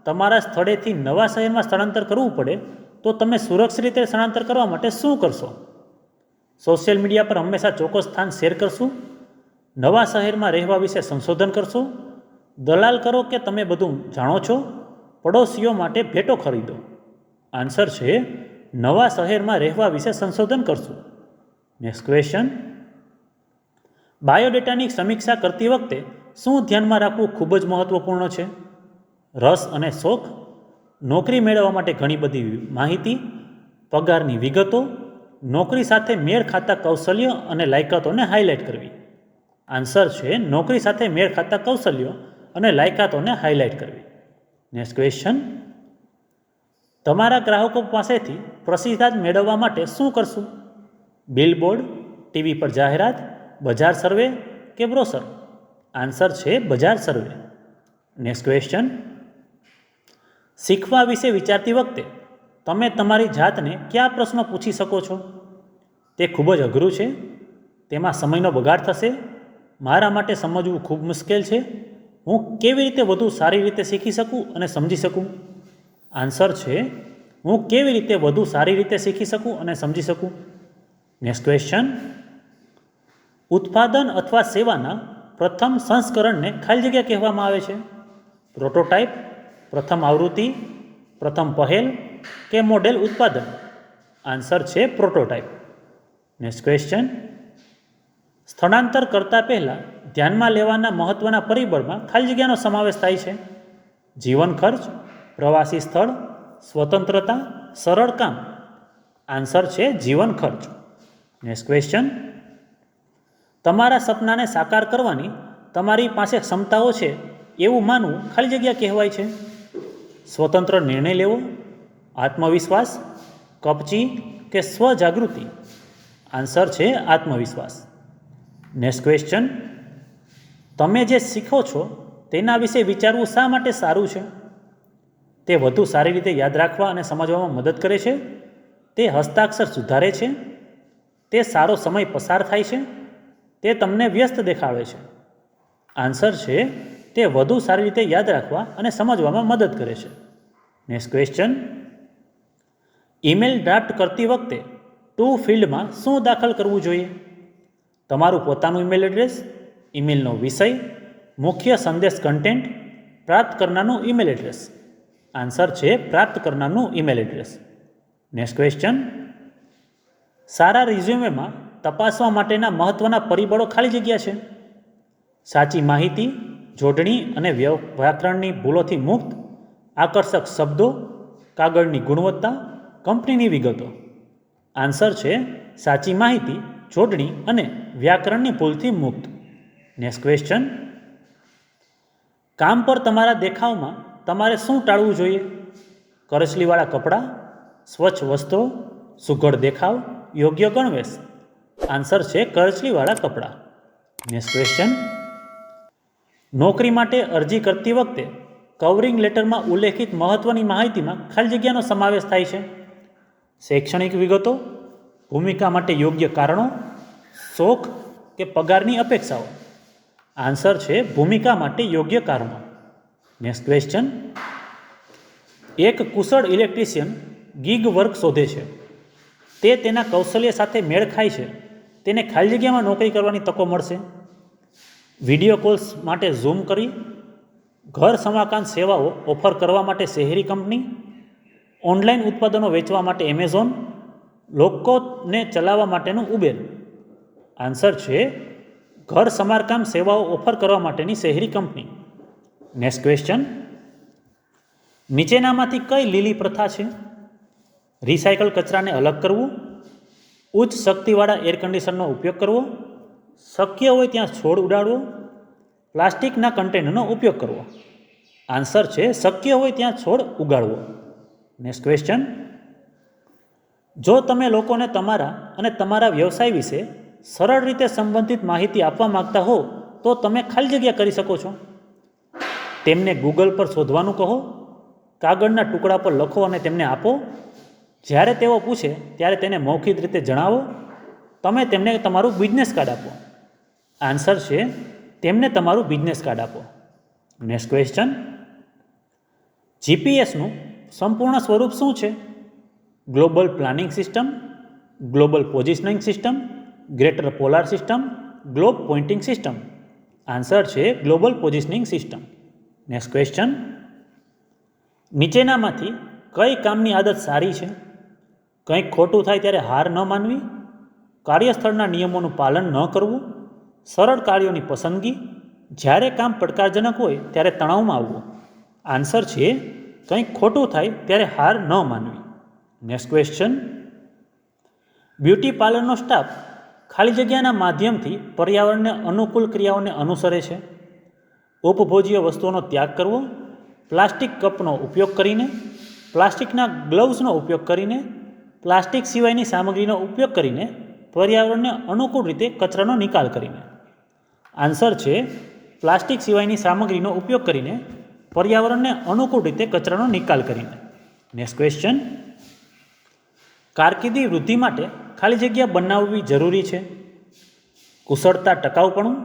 તમારા સ્થળેથી નવા શહેરમાં સ્થળાંતર કરવું પડે તો તમે સુરક્ષિત રીતે સ્થળાંતર કરવા માટે શું કરશો? સોશિયલ મીડિયા પર હંમેશા ચોક્કસ સ્થાન શેર કરશું? નવા શહેરમાં રહેવા વિશે સંશોધન કરશો? દલાલ કરો કે તમે બધું જાણો છો? પડોશીઓ માટે ભેટો ખરીદો? આન્સર છે નવા શહેરમાં રહેવા વિશે સંશોધન કરશું. Next question. બાયોડેટાની સમીક્ષા કરતી વખતે શું ધ્યાનમાં રાખવું ખૂબ જ મહત્વપૂર્ણ છે? રસ અને શોખ, નોકરી મેળવવા માટે ઘણી બધી માહિતી, પગારની વિગતો, નોકરી સાથે મેળ ખાતા કૌશલ્યો અને લાયકાતોને હાઇલાઇટ કરવી? આન્સર છે નોકરી સાથે મેળ ખાતા કૌશલ્યો અને લાયકાતોને હાઇલાઇટ કરવી. Next question. તમારા ગ્રાહકો પાસેથી પ્રતિસાદ મેળવવા માટે શું કરશું? બિલબોર્ડ, ટીવી પર જાહેરાત, બજાર સર્વે કે બ્રોશર? આન્સર છે બજાર સર્વે. Next question. શીખવા વિશે વિચારતી વખતે તમે તમારી જાતને કયા પ્રશ્નો પૂછી શકો છો? તે ખૂબ જ અઘરું છે, તેમાં સમયનો બગાડ થશે, મારા માટે સમજવું ખૂબ મુશ્કેલ છે, હું કેવી રીતે વધુ સારી રીતે શીખી શકું અને સમજી શકું? આન્સર છે હું કેવી રીતે વધુ સારી રીતે શીખી શકું અને સમજી શકું? Next question. ઉત્પાદન અથવા સેવાના પ્રથમ સંસ્કરણને ખાલી જગ્યા કહેવામાં આવે છે? પ્રોટોટાઇપ, પ્રથમ આવૃત્તિ, પ્રથમ પહેલ કે મોડેલ ઉત્પાદન? આન્સર છે પ્રોટોટાઇપ. Next question. સ્થળાંતર કરતા પહેલાં ધ્યાનમાં લેવાના મહત્ત્વના પરિબળમાં ખાલી જગ્યાનો સમાવેશ થાય છે? જીવન ખર્ચ, પ્રવાસી સ્થળ, સ્વતંત્રતા, સરળ કામ. આન્સર છે જીવન ખર્ચ. નેક્સ્ટ ક્વેશ્ચન, તમારા સપનાને સાકાર કરવાની તમારી પાસે ક્ષમતાઓ છે એવું માનવું ખાલી જગ્યા કહેવાય છે. સ્વતંત્ર નિર્ણય લેવો, આત્મવિશ્વાસ, કપચી કે સ્વજાગૃતિ. આન્સર છે આત્મવિશ્વાસ. નેક્સ્ટ ક્વેશ્ચન, તમે જે શીખો છો તેના વિશે વિચારવું શા માટે સારું છે? તે વધુ સારી રીતે યાદ રાખવા અને સમજવામાં મદદ કરે છે, તે હસ્તાક્ષર સુધારે છે, તે સારો સમય પસાર થાય છે, તે તમને વ્યસ્ત દેખાડે છે. આન્સર છે તે વધુ સારી રીતે યાદ રાખવા અને સમજવામાં મદદ કરે છે. નેક્સ્ટ ક્વેશ્ચન, ઈમેલ ડ્રાફ્ટ કરતી વખતે ટુ ફિલ્ડમાં શું દાખલ કરવું જોઈએ? તમારું પોતાનું ઈમેલ એડ્રેસ, ઈમેલનો વિષય, મુખ્ય સંદેશ કન્ટેન્ટ, પ્રાપ્ત કરનારનું ઈમેલ એડ્રેસ. આન્સર છે પ્રાપ્ત કરનારનું ઈમેલ એડ્રેસ. નેક્સ્ટ ક્વેશ્ચન, સારા રિઝ્યુમેમાં તપાસવા માટેના મહત્વના પરિબળો ખાલી જગ્યા છે. સાચી માહિતી, જોડણી અને વ્યાકરણની ભૂલોથી મુક્ત, આકર્ષક શબ્દો, કાગળની ગુણવત્તા, કંપનીની વિગતો. આન્સર છે સાચી માહિતી, જોડણી અને વ્યાકરણની ભૂલથી મુક્ત. નેક્સ્ટ ક્વેશ્ચન, કામ પર તમારા દેખાવમાં તમારે શું ટાળવું જોઈએ? કરચલીવાળા કપડાં, સ્વચ્છ વસ્ત્રો, સુઘડ દેખાવ, યોગ્ય ગણવેશ. આન્સર છે કરચલીવાળા કપડાં. નેક્સ્ટ ક્વેશ્ચન, નોકરી માટે અરજી કરતી વખતે કવરિંગ લેટરમાં ઉલ્લેખિત મહત્વની માહિતીમાં ખાલી જગ્યાનો સમાવેશ થાય છે. શૈક્ષણિક વિગતો, ભૂમિકા માટે યોગ્ય કારણો, શોખ કે પગારની અપેક્ષાઓ. આન્સર છે ભૂમિકા માટે યોગ્ય કારણો. નેક્સ્ટ ક્વેશ્ચન, એક કુશળ ઇલેક્ટ્રિશિયન ગીગ વર્ક શોધે છે. તે તેના કૌશલ્ય સાથે મેળ ખાય છે. તેને ખાલી જગ્યામાં નોકરી કરવાની તકો મળશે. વિડીયો કોલ્સ માટે ઝૂમ કરી, ઘર સમારકામ સેવાઓ ઓફર કરવા માટે શહેરી કંપની, ઓનલાઈન ઉત્પાદનો વેચવા માટે એમેઝોન, લોકોને ચલાવવા માટેનું ઉબેર. આન્સર છે ઘર સમારકામ સેવાઓ ઓફર કરવા માટેની શહેરી કંપની. નેક્સ્ટ ક્વેશ્ચન, નીચેનામાંથી કઈ લીલી પ્રથા છે? રિસાયકલ કચરાને અલગ કરવું, ઉચ્ચ શક્તિવાળા એર કન્ડિશનરનો ઉપયોગ કરવો, શક્ય હોય ત્યાં છોડ ઉડાડવો, પ્લાસ્ટિકના કન્ટેનરનો ઉપયોગ કરવો. આન્સર છે શક્ય હોય ત્યાં છોડ ઉગાડવો. નેક્સ્ટ ક્વેશ્ચન, જો તમે લોકોને તમારા અને તમારા વ્યવસાય વિશે સરળ રીતે સંબંધિત માહિતી આપવા માંગતા હો તો તમે ખાલી જગ્યા કરી શકો છો. તેમને ગૂગલ પર શોધવાનું કહો, કાગળના ટુકડા પર લખો અને તેમને આપો. જ્યારે તેઓ પૂછે ત્યારે તેને મૌખિક રીતે જણાવો. તમે તેમને તમારું બિઝનેસ કાર્ડ આપો. આન્સર છે તેમને તમારું બિઝનેસ કાર્ડ આપો. નેક્સ્ટ ક્વેશ્ચન, જીપીએસનું સંપૂર્ણ સ્વરૂપ શું છે? Global planning system, global positioning system, greater polar system, globe pointing system. Answer છે global positioning system. Next question, નીચેનામાંથી કઈ કામની આદત સારી છે? કંઈક ખોટું થાય ત્યારે હાર ન માનવી, કાર્યસ્થળના નિયમોનું પાલન ન કરવું, સરળ કાર્યોની પસંદગી, જ્યારે કામ પડકારજનક હોય ત્યારે તણાવમાં આવવું. આન્સર છે કંઈક ખોટું થાય ત્યારે હાર ન માનવી. નેક્સ્ટ ક્વેશ્ચન, બ્યુટી પાર્લરનો સ્ટાફ ખાલી જગ્યાના માધ્યમથી પર્યાવરણને અનુકૂળ ક્રિયાઓને અનુસરે છે. ઉપભોજ્ય વસ્તુઓનો ત્યાગ કરવો, પ્લાસ્ટિક કપનો ઉપયોગ કરીને, પ્લાસ્ટિકના ગ્લવ્સનો ઉપયોગ કરીને, પ્લાસ્ટિક સિવાયની સામગ્રીનો ઉપયોગ કરીને, પર્યાવરણને અનુકૂળ રીતે કચરાનો નિકાલ કરીને. આન્સર છે પ્લાસ્ટિક સિવાયની સામગ્રીનો ઉપયોગ કરીને, પર્યાવરણને અનુકૂળ રીતે કચરાનો નિકાલ કરીને. નેક્સ્ટ ક્વેશ્ચન, કારકિર્દી વૃદ્ધિ માટે ખાલી જગ્યા બનાવવી જરૂરી છે. કુશળતા ટકાઉપણું,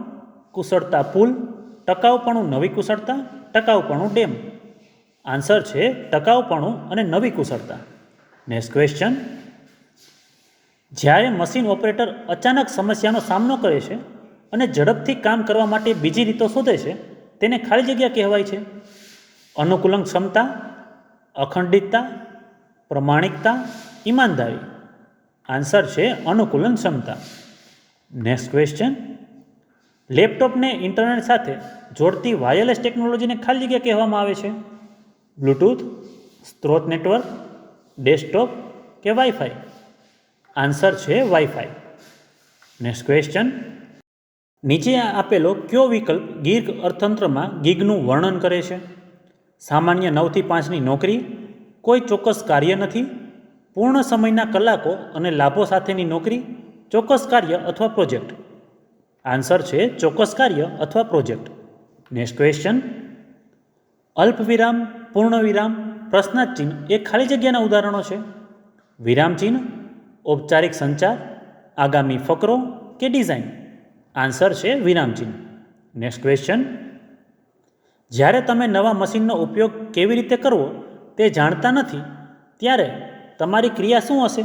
કુશળતા પુલ, ટકાઉપણું નવી કુશળતા, ટકાઉપણું ડેમ. આન્સર છે ટકાઉપણું અને નવી કુશળતા. નેક્સ્ટ ક્વેશ્ચન, જ્યારે મશીન ઓપરેટર અચાનક સમસ્યાનો સામનો કરે છે અને ઝડપથી કામ કરવા માટે બીજી રીતો શોધે છે તેને ખાલી જગ્યા કહેવાય છે. અનુકૂલન ક્ષમતા, અખંડિતતા, પ્રમાણિકતા, ઈમાનદારી. આન્સર છે અનુકૂલન ક્ષમતા. નેક્સ્ટ ક્વેશ્ચન, લેપટોપને ઇન્ટરનેટ સાથે જોડતી વાયરલેસ ટેકનોલોજીને ખાલી જગ્યા કહેવામાં આવે છે. બ્લૂટૂથ, સ્ત્રોત નેટવર્ક, ડેસ્કટોપ કે વાઈફાઈ? આન્સર છે વાઈફાઈ. Next question. નીચે આપેલો કયો વિકલ્પ ગીગ અર્થતંત્રમાં ગીગનું વર્ણન કરે છે? સામાન્ય 9 થી 5ની નોકરી, કોઈ ચોક્કસ કાર્ય નથી, પૂર્ણ સમયના કલાકો અને લાભો સાથેની નોકરી, ચોક્કસ કાર્ય અથવા પ્રોજેક્ટ? આન્સર છે ચોક્કસ કાર્ય અથવા પ્રોજેક્ટ. Next question. અલ્પવિરામ, પૂર્ણવિરામ, પ્રશ્નાર્થ ચિહ્ન એ ખાલી જગ્યાના ઉદાહરણો છે. વિરામ ચિહ્ન, ઔપચારિક સંચાર, આગામી ફકરો કે ડિઝાઇન? આન્સર છે વિરામ ચિહ્ન. Next question. જ્યારે તમે નવા મશીનનો ઉપયોગ કેવી રીતે કરવો તે જાણતા નથી ત્યારે તમારી ક્રિયા શું હશે?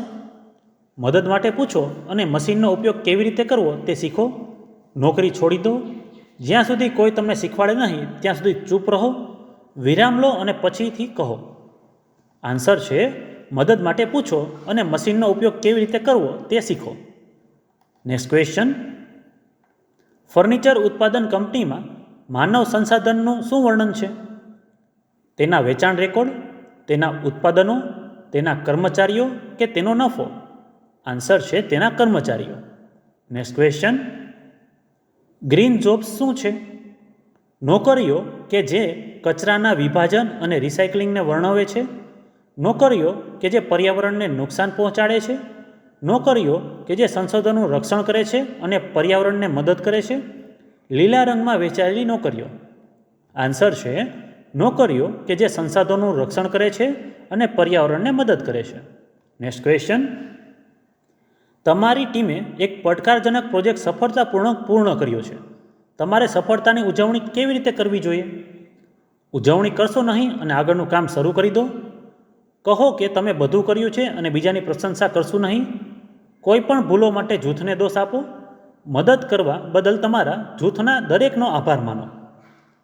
મદદ માટે પૂછો અને મશીનનો ઉપયોગ કેવી રીતે કરવો તે શીખો. નોકરી છોડી દો. જ્યાં સુધી કોઈ તમને શીખવાડે નહીં ત્યાં સુધી ચૂપ રહો. વિરામ લો અને પછીથી કહો. આન્સર છે મદદ માટે પૂછો અને મશીનનો ઉપયોગ કેવી રીતે કરવો તે શીખો. Next question. ફર્નિચર ઉત્પાદન કંપનીમાં માનવ સંસાધનનું શું વર્ણન છે? તેના વેચાણ રેકોર્ડ, તેના ઉત્પાદનો, તેના કર્મચારીઓ કે તેનો નફો? આન્સર છે તેના કર્મચારીઓ. Next question. ગ્રીન જોબ્સ શું છે? નોકરીઓ કે જે કચરાના વિભાજન અને રિસાયકલિંગને વર્ણવે છે, નોકરીઓ કે જે પર્યાવરણને નુકસાન પહોંચાડે છે, નોકરીઓ કે જે સંસાધનોનું રક્ષણ કરે છે અને પર્યાવરણને મદદ કરે છે, લીલા રંગમાં વેચાયેલી નોકરીઓ? આન્સર છે નોકરીઓ કે જે સંસાધનોનું રક્ષણ કરે છે અને પર્યાવરણને મદદ કરે છે. Next question. તમારી ટીમે એક પડકારજનક પ્રોજેક્ટ સફળતાપૂર્વક પૂર્ણ કર્યો છે. તમારે સફળતાની ઉજવણી કેવી રીતે કરવી જોઈએ? ઉજવણી કરશો નહીં અને આગળનું કામ શરૂ કરી દો. કહો કે તમે બધું કર્યું છે અને બીજાની પ્રશંસા કરશું નહીં. કોઈ પણ ભૂલો માટે જૂથને દોષ આપો. મદદ કરવા બદલ તમારા જૂથના દરેકનો આભાર માનો.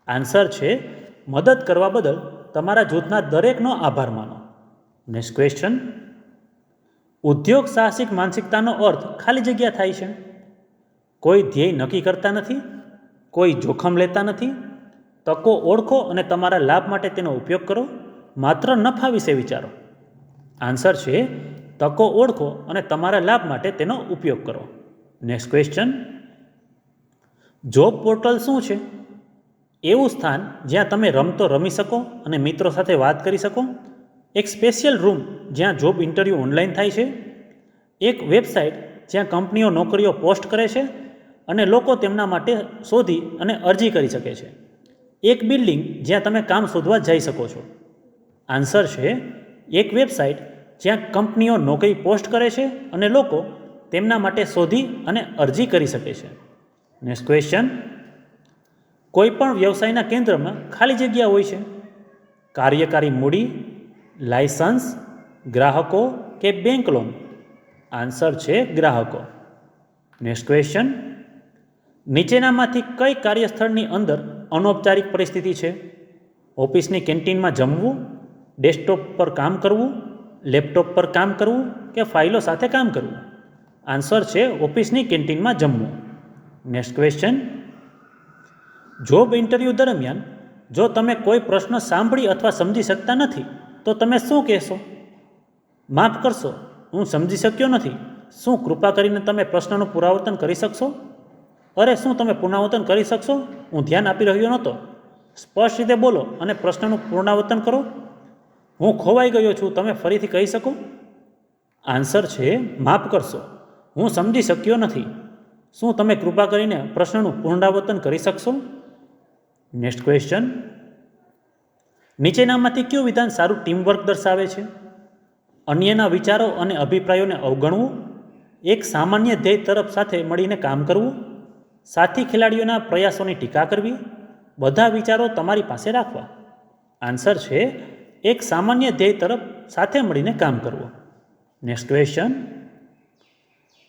આન્સર છે મદદ કરવા બદલ તમારા જૂથના દરેકનો આભાર માનો. Next question. ઉદ્યોગ સાહસિક માનસિકતાનો અર્થ ખાલી જગ્યા થાય છે. કોઈ ધ્યેય નક્કી કરતા નથી, કોઈ જોખમ લેતા નથી, તકો ઓળખો અને તમારા લાભ માટે તેનો ઉપયોગ કરો, માત્ર નફા વિશે વિચારો. આન્સર છે તકો ઓળખો અને તમારા લાભ માટે તેનો ઉપયોગ કરો. Next question. જોબ પોર્ટલ શું છે? એવું સ્થાન જ્યાં તમે રમતો રમી શકો અને મિત્રો સાથે વાત કરી શકો. એક સ્પેશિયલ રૂમ જ્યાં જોબ ઇન્ટરવ્યૂ ઓનલાઈન થાય છે. એક વેબસાઇટ જ્યાં કંપનીઓ નોકરીઓ પોસ્ટ કરે છે અને લોકો તેમના માટે શોધી અને અરજી કરી શકે છે. એક બિલ્ડિંગ જ્યાં તમે કામ શોધવા જઈ શકો છો. આન્સર છે એક વેબસાઇટ જ્યાં કંપનીઓ નોકરી પોસ્ટ કરે છે અને લોકો તેમના માટે શોધી અને અરજી કરી શકે છે. Next question. કોઈ પણ વ્યવસાયના કેન્દ્રમાં ખાલી જગ્યા હોય છે. કાર્યકારી મૂડી, લાયસન્સ, ગ્રાહકો કે બેંક લોન? આન્સર છે ગ્રાહકો. Next question. નીચેનામાંથી કઈ કાર્યસ્થળની અંદર અનૌપચારિક પરિસ્થિતિ છે? ઓફિસની કેન્ટીનમાં જમવું, ડેસ્કટોપ પર કામ કરવું, લેપટોપ પર કામ કરવું કે ફાઇલો સાથે કામ કરવું? આન્સર છે ઓફિસની કેન્ટીનમાં જમવું. Next question. જોબ ઇન્ટરવ્યૂ દરમિયાન જો તમે કોઈ પ્રશ્ન સાંભળી અથવા સમજી શકતા નથી તો તમે શું કહેશો? માફ કરશો, હું સમજી શક્યો નથી. શું કૃપા કરીને તમે પ્રશ્નનું પુનરાવર્તન કરી શકશો? અરે શું તમે પુનરાવર્તન કરી શકશો? હું ધ્યાન આપી રહ્યો નહોતો. સ્પષ્ટ રીતે બોલો અને પ્રશ્નનું પુનરાવર્તન કરો. હું ખોવાઈ ગયો છું, તમે ફરીથી કહી શકો? આન્સર છે માફ કરશો, હું સમજી શક્યો નથી. શું તમે કૃપા કરીને પ્રશ્નનું પુનરાવર્તન કરી શકશો? Next question. નીચેનામાંથી કયું વિધાન સારું ટીમવર્ક દર્શાવે છે? અન્યના વિચારો અને અભિપ્રાયોને અવગણવું, એક સામાન્ય ધ્યેય તરફ સાથે મળીને કામ કરવું, સાથી ખેલાડીઓના પ્રયાસોની ટીકા કરવી, બધા વિચારો તમારી પાસે રાખવા? આન્સર છે એક સામાન્ય ધ્યેય તરફ સાથે મળીને કામ કરવું. Next question.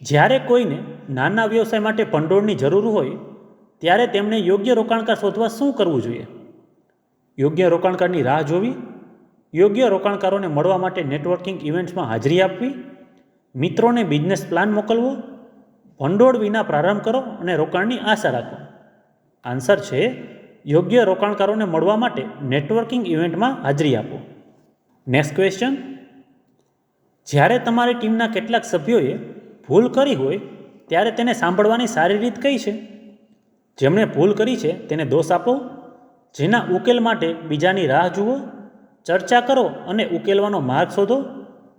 જ્યારે કોઈને નાના વ્યવસાય માટે ભંડોળની જરૂર હોય ત્યારે તેમણે યોગ્ય રોકાણકાર શોધવા શું કરવું જોઈએ? યોગ્ય રોકાણકારની રાહ જોવી, યોગ્ય રોકાણકારોને મળવા માટે નેટવર્કિંગ ઇવેન્ટ્સમાં હાજરી આપવી, મિત્રોને બિઝનેસ પ્લાન મોકલવો, ભંડોળ વિના પ્રારંભ કરો અને રોકાણની આશા રાખો? આન્સર છે યોગ્ય રોકાણકારોને મળવા માટે નેટવર્કિંગ ઇવેન્ટમાં હાજરી આપો. નેક્સ્ટ ક્વેશ્ચન, જ્યારે તમારી ટીમના કેટલાક સભ્યોએ ભૂલ કરી હોય ત્યારે તેને સાંભળવાની સારી રીત કઈ છે? જેમણે ભૂલ કરી છે તેને દોષ આપો, જેના ઉકેલ માટે બીજાની રાહ જુઓ, ચર્ચા કરો અને ઉકેલવાનો માર્ગ શોધો,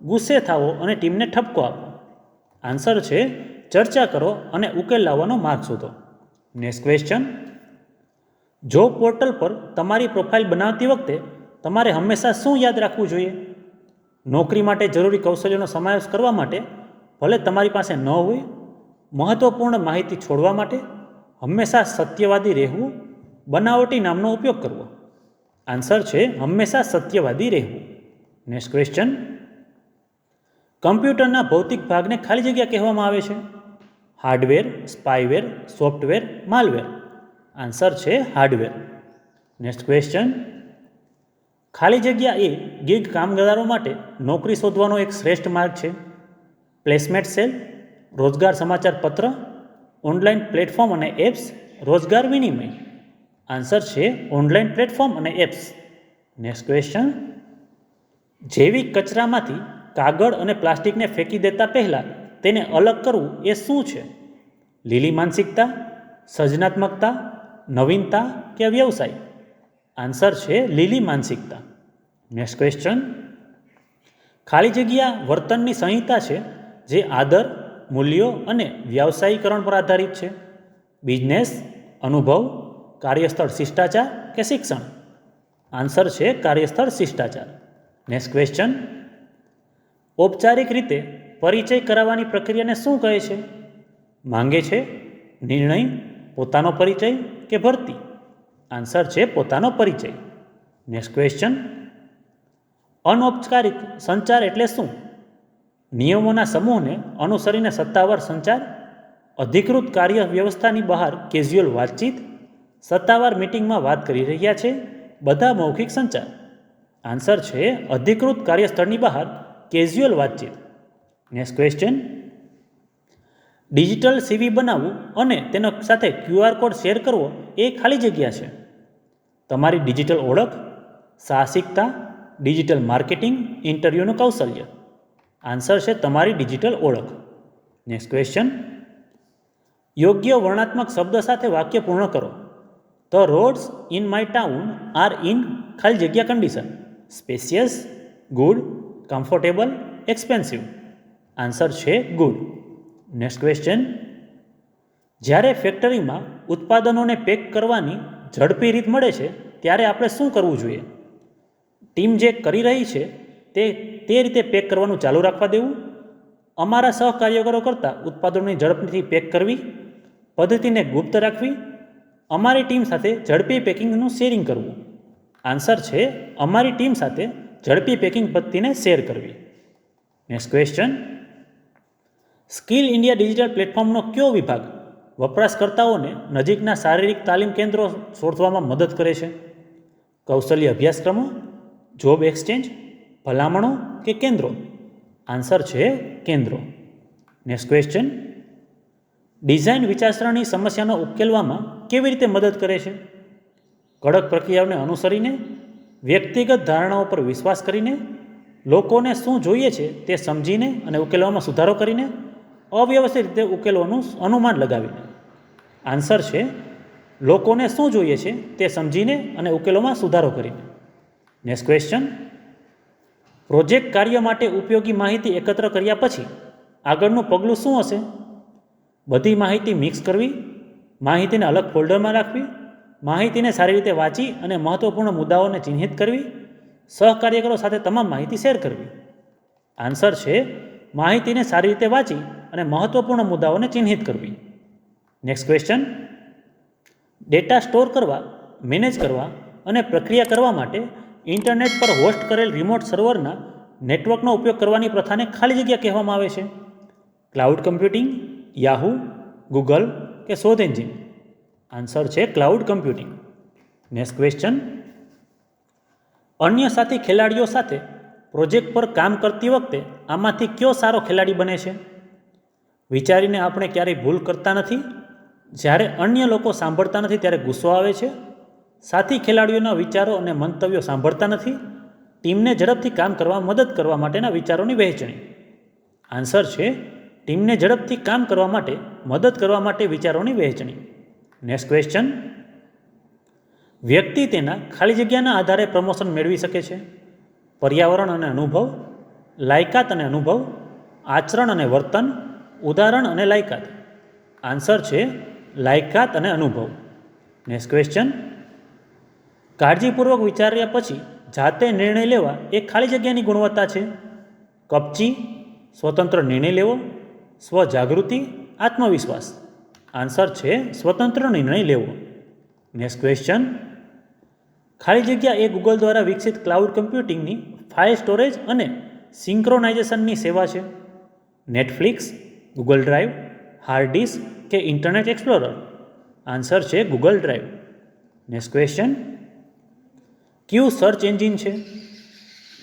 ગુસ્સે થાવો અને ટીમને ઠપકો આપો. આન્સર છે ચર્ચા કરો અને ઉકેલ લાવવાનો માર્ગ શોધો. નેક્સ્ટ ક્વેશ્ચન, જોબ પોર્ટલ પર તમારી પ્રોફાઇલ બનાવતી વખતે તમારે હંમેશા શું યાદ રાખવું જોઈએ? નોકરી માટે જરૂરી કૌશલ્યોનો સમાવેશ કરવા માટે ભલે તમારી પાસે ન હોય, મહત્વપૂર્ણ માહિતી છોડવા માટે હંમેશા સત્યવાદી રહેવું, બનાવટી નામનો ઉપયોગ કરવો. આન્સર છે હંમેશા સત્યવાદી રહેવું. નેક્સ્ટ ક્વેશ્ચન, કમ્પ્યુટરના ભૌતિક ભાગને ખાલી જગ્યા કહેવામાં આવે છે? Hardware, spyware, software, malware. Answer છે હાર્ડવેર. નેક્સ્ટ ક્વેશ્ચન, ખાલી જગ્યા એ ગીગ કામદારો માટે નોકરી શોધવાનો એક શ્રેષ્ઠ માર્ગ છે? પ્લેસમેન્ટ સેલ, રોજગાર સમાચાર પત્ર, ઓનલાઈન પ્લેટફોર્મ અને એપ્સ, રોજગાર વિનિમય. આન્સર છે ઓનલાઈન પ્લેટફોર્મ અને એપ્સ. નેક્સ્ટ ક્વેશ્ચન, જૈવિક કચરામાંથી કાગળ અને પ્લાસ્ટિકને ફેંકી દેતા પહેલાં તેને અલગ કરવું એ શું છે? લીલી માનસિકતા, સર્જનાત્મકતા, નવીનતા કે વ્યવસાય? આન્સર છે લીલી માનસિકતા. નેક્સ્ટ ક્વેશ્ચન, ખાલી જગ્યા વર્તનની સંહિતા છે જે આદર, મૂલ્યો અને વ્યાવસાયીકરણ પર આધારિત છે? બિઝનેસ, અનુભવ, કાર્યસ્થળ શિષ્ટાચાર કે શિક્ષણ? આન્સર છે કાર્યસ્થળ શિષ્ટાચાર. નેક્સ્ટ ક્વેશ્ચન, ઔપચારિક રીતે પરિચય કરાવવાની પ્રક્રિયાને શું કહે છે? માંગે છે, નિર્ણય, પોતાનો પરિચય કે ભરતી? આન્સર છે પોતાનો પરિચય. નેક્સ્ટ ક્વેશ્ચન, અનૌપચારિક સંચાર એટલે શું? નિયમોના સમૂહને અનુસરીને સત્તાવાર સંચાર, અધિકૃત કાર્ય વ્યવસ્થાની બહાર કેઝ્યુઅલ વાતચીત, સત્તાવાર મિટિંગમાં વાત કરી રહ્યા છે, બધા મૌખિક સંચાર? આન્સર છે અધિકૃત કાર્યસ્થળની બહાર કેઝ્યુઅલ વાતચીત. નેક્સ્ટ ક્વેશ્ચન, ડિજિટલ સીવી બનાવવું અને તેનો સાથે QR કોડ શેર કરવો એ ખાલી જગ્યા છે? તમારી ડિજિટલ ઓળખ, સાહસિકતા, ડિજિટલ માર્કેટિંગ, ઇન્ટરવ્યૂનું કૌશલ્ય? આન્સર છે તમારી ડિજિટલ ઓળખ. નેક્સ્ટ ક્વેશ્ચન, યોગ્ય વર્ણાત્મક શબ્દ સાથે વાક્ય પૂર્ણ કરો. The rods in my town are in ખાલી જગ્યા condition? Spacious, good, comfortable, expensive? Answer છે ગુડ. નેક્સ્ટ ક્વેશ્ચન, જ્યારે ફેક્ટરીમાં ઉત્પાદનોને પેક કરવાની ઝડપી રીત મળે છે ત્યારે આપણે શું કરવું જોઈએ? ટીમ જે કરી રહી છે તે રીતે પેક કરવાનું ચાલુ રાખવા દેવું, અમારા સહકાર્યકરો કરતાં ઉત્પાદનોની ઝડપથી પેક કરવી, પદ્ધતિને ગુપ્ત રાખવી, અમારી ટીમ સાથે ઝડપી પેકિંગનું શેરિંગ કરવું? આન્સર છે અમારી ટીમ સાથે ઝડપી પેકિંગ પદ્ધતિને શેર કરવી. Next question, skill India digital પ્લેટફોર્મનો કયો વિભાગ વપરાશકર્તાઓને નજીકના શારીરિક તાલીમ કેન્દ્રો શોધવામાં મદદ કરે છે? કૌશલ્ય અભ્યાસક્રમો, જોબ એક્સચેન્જ, ભલામણો કે કેન્દ્રો? આન્સર છે કેન્દ્રો. નેક્સ્ટ ક્વેશ્ચન, ડિઝાઇન વિચારસરણી સમસ્યાનો ઉકેલવામાં કેવી રીતે મદદ કરે છે? કડક પ્રક્રિયાઓને અનુસરીને, વ્યક્તિગત ધારણાઓ પર વિશ્વાસ કરીને, લોકોને શું જોઈએ છે તે સમજીને અને ઉકેલવામાં સુધારો કરીને, અવ્યવસ્થિત રીતે ઉકેલોનું અનુમાન લગાવીને? આન્સર છે લોકોને શું જોઈએ છે તે સમજીને અને ઉકેલોમાં સુધારો કરીને. નેક્સ્ટ ક્વેશ્ચન, પ્રોજેક્ટ કાર્ય માટે ઉપયોગી માહિતી એકત્ર કર્યા પછી આગળનું પગલું શું હશે? બધી માહિતી મિક્સ કરવી, માહિતીને અલગ ફોલ્ડરમાં રાખવી, માહિતીને સારી રીતે વાંચી અને મહત્વપૂર્ણ મુદ્દાઓને ચિહ્નિત કરવી, સહકાર્યકરો સાથે તમામ માહિતી શેર કરવી? આન્સર છે માહિતીને સારી રીતે વાંચી અને મહત્વપૂર્ણ મુદ્દાઓને ચિહ્નિત કરવી. નેક્સ્ટ ક્વેશ્ચન, ડેટા સ્ટોર કરવા, મેનેજ કરવા અને પ્રક્રિયા કરવા માટે ઇન્ટરનેટ પર હોસ્ટ કરેલ રિમોટ સર્વરના નેટવર્કનો ઉપયોગ કરવાની પ્રથાને ખાલી જગ્યા કહેવામાં આવે છે? ક્લાઉડ કમ્પ્યુટિંગ, યાહૂ, ગૂગલ કે શોધ એન્જિન? આન્સર છે ક્લાઉડ કમ્પ્યુટિંગ. નેક્સ્ટ ક્વેશ્ચન, અન્ય સાથી ખેલાડીઓ સાથે પ્રોજેક્ટ પર કામ કરતી વખતે આમાંથી કયો સારો ખેલાડી બને છે? વિચારીને આપણે ક્યારેય ભૂલ કરતા નથી, જ્યારે અન્ય લોકો સાંભળતા નથી ત્યારે ગુસ્સો આવે છે, સાથી ખેલાડીઓના વિચારો અને મંતવ્યો સાંભળતા નથી, ટીમને ઝડપથી કામ કરવા મદદ કરવા માટેના વિચારોની વહેંચણી. આન્સર છે ટીમને ઝડપથી કામ કરવા માટે મદદ કરવા માટે વિચારોની વહેંચણી. Next question. વ્યક્તિ તેના ખાલી જગ્યાના આધારે પ્રમોશન મેળવી શકે છે. પર્યાવરણ અને અનુભવ, લાયકાત અને અનુભવ, આચરણ અને વર્તન, ઉદાહરણ અને લાયકાત. આન્સર છે લાયકાત અને અનુભવ. Next question. કાળજીપૂર્વક વિચાર્યા પછી જાતે નિર્ણય લેવા એ ખાલી જગ્યાની ગુણવત્તા છે. કપચી, સ્વતંત્ર નિર્ણય લેવો, સ્વજાગૃતિ, આત્મવિશ્વાસ. આન્સર છે સ્વતંત્ર નિર્ણય લેવો. Next question. ખાલી જગ્યા એ ગૂગલ દ્વારા વિકસિત ક્લાઉડ કમ્પ્યુટિંગની ફાઇલ સ્ટોરેજ અને સિંક્રોનાઇઝેશનની સેવા છે. Netflix, Google Drive, hard disk કે ઇન્ટરનેટ એક્સપ્લોરર. આન્સર છે ગૂગલ ડ્રાઈવ. Next question. કયું સર્ચ એન્જિન છે?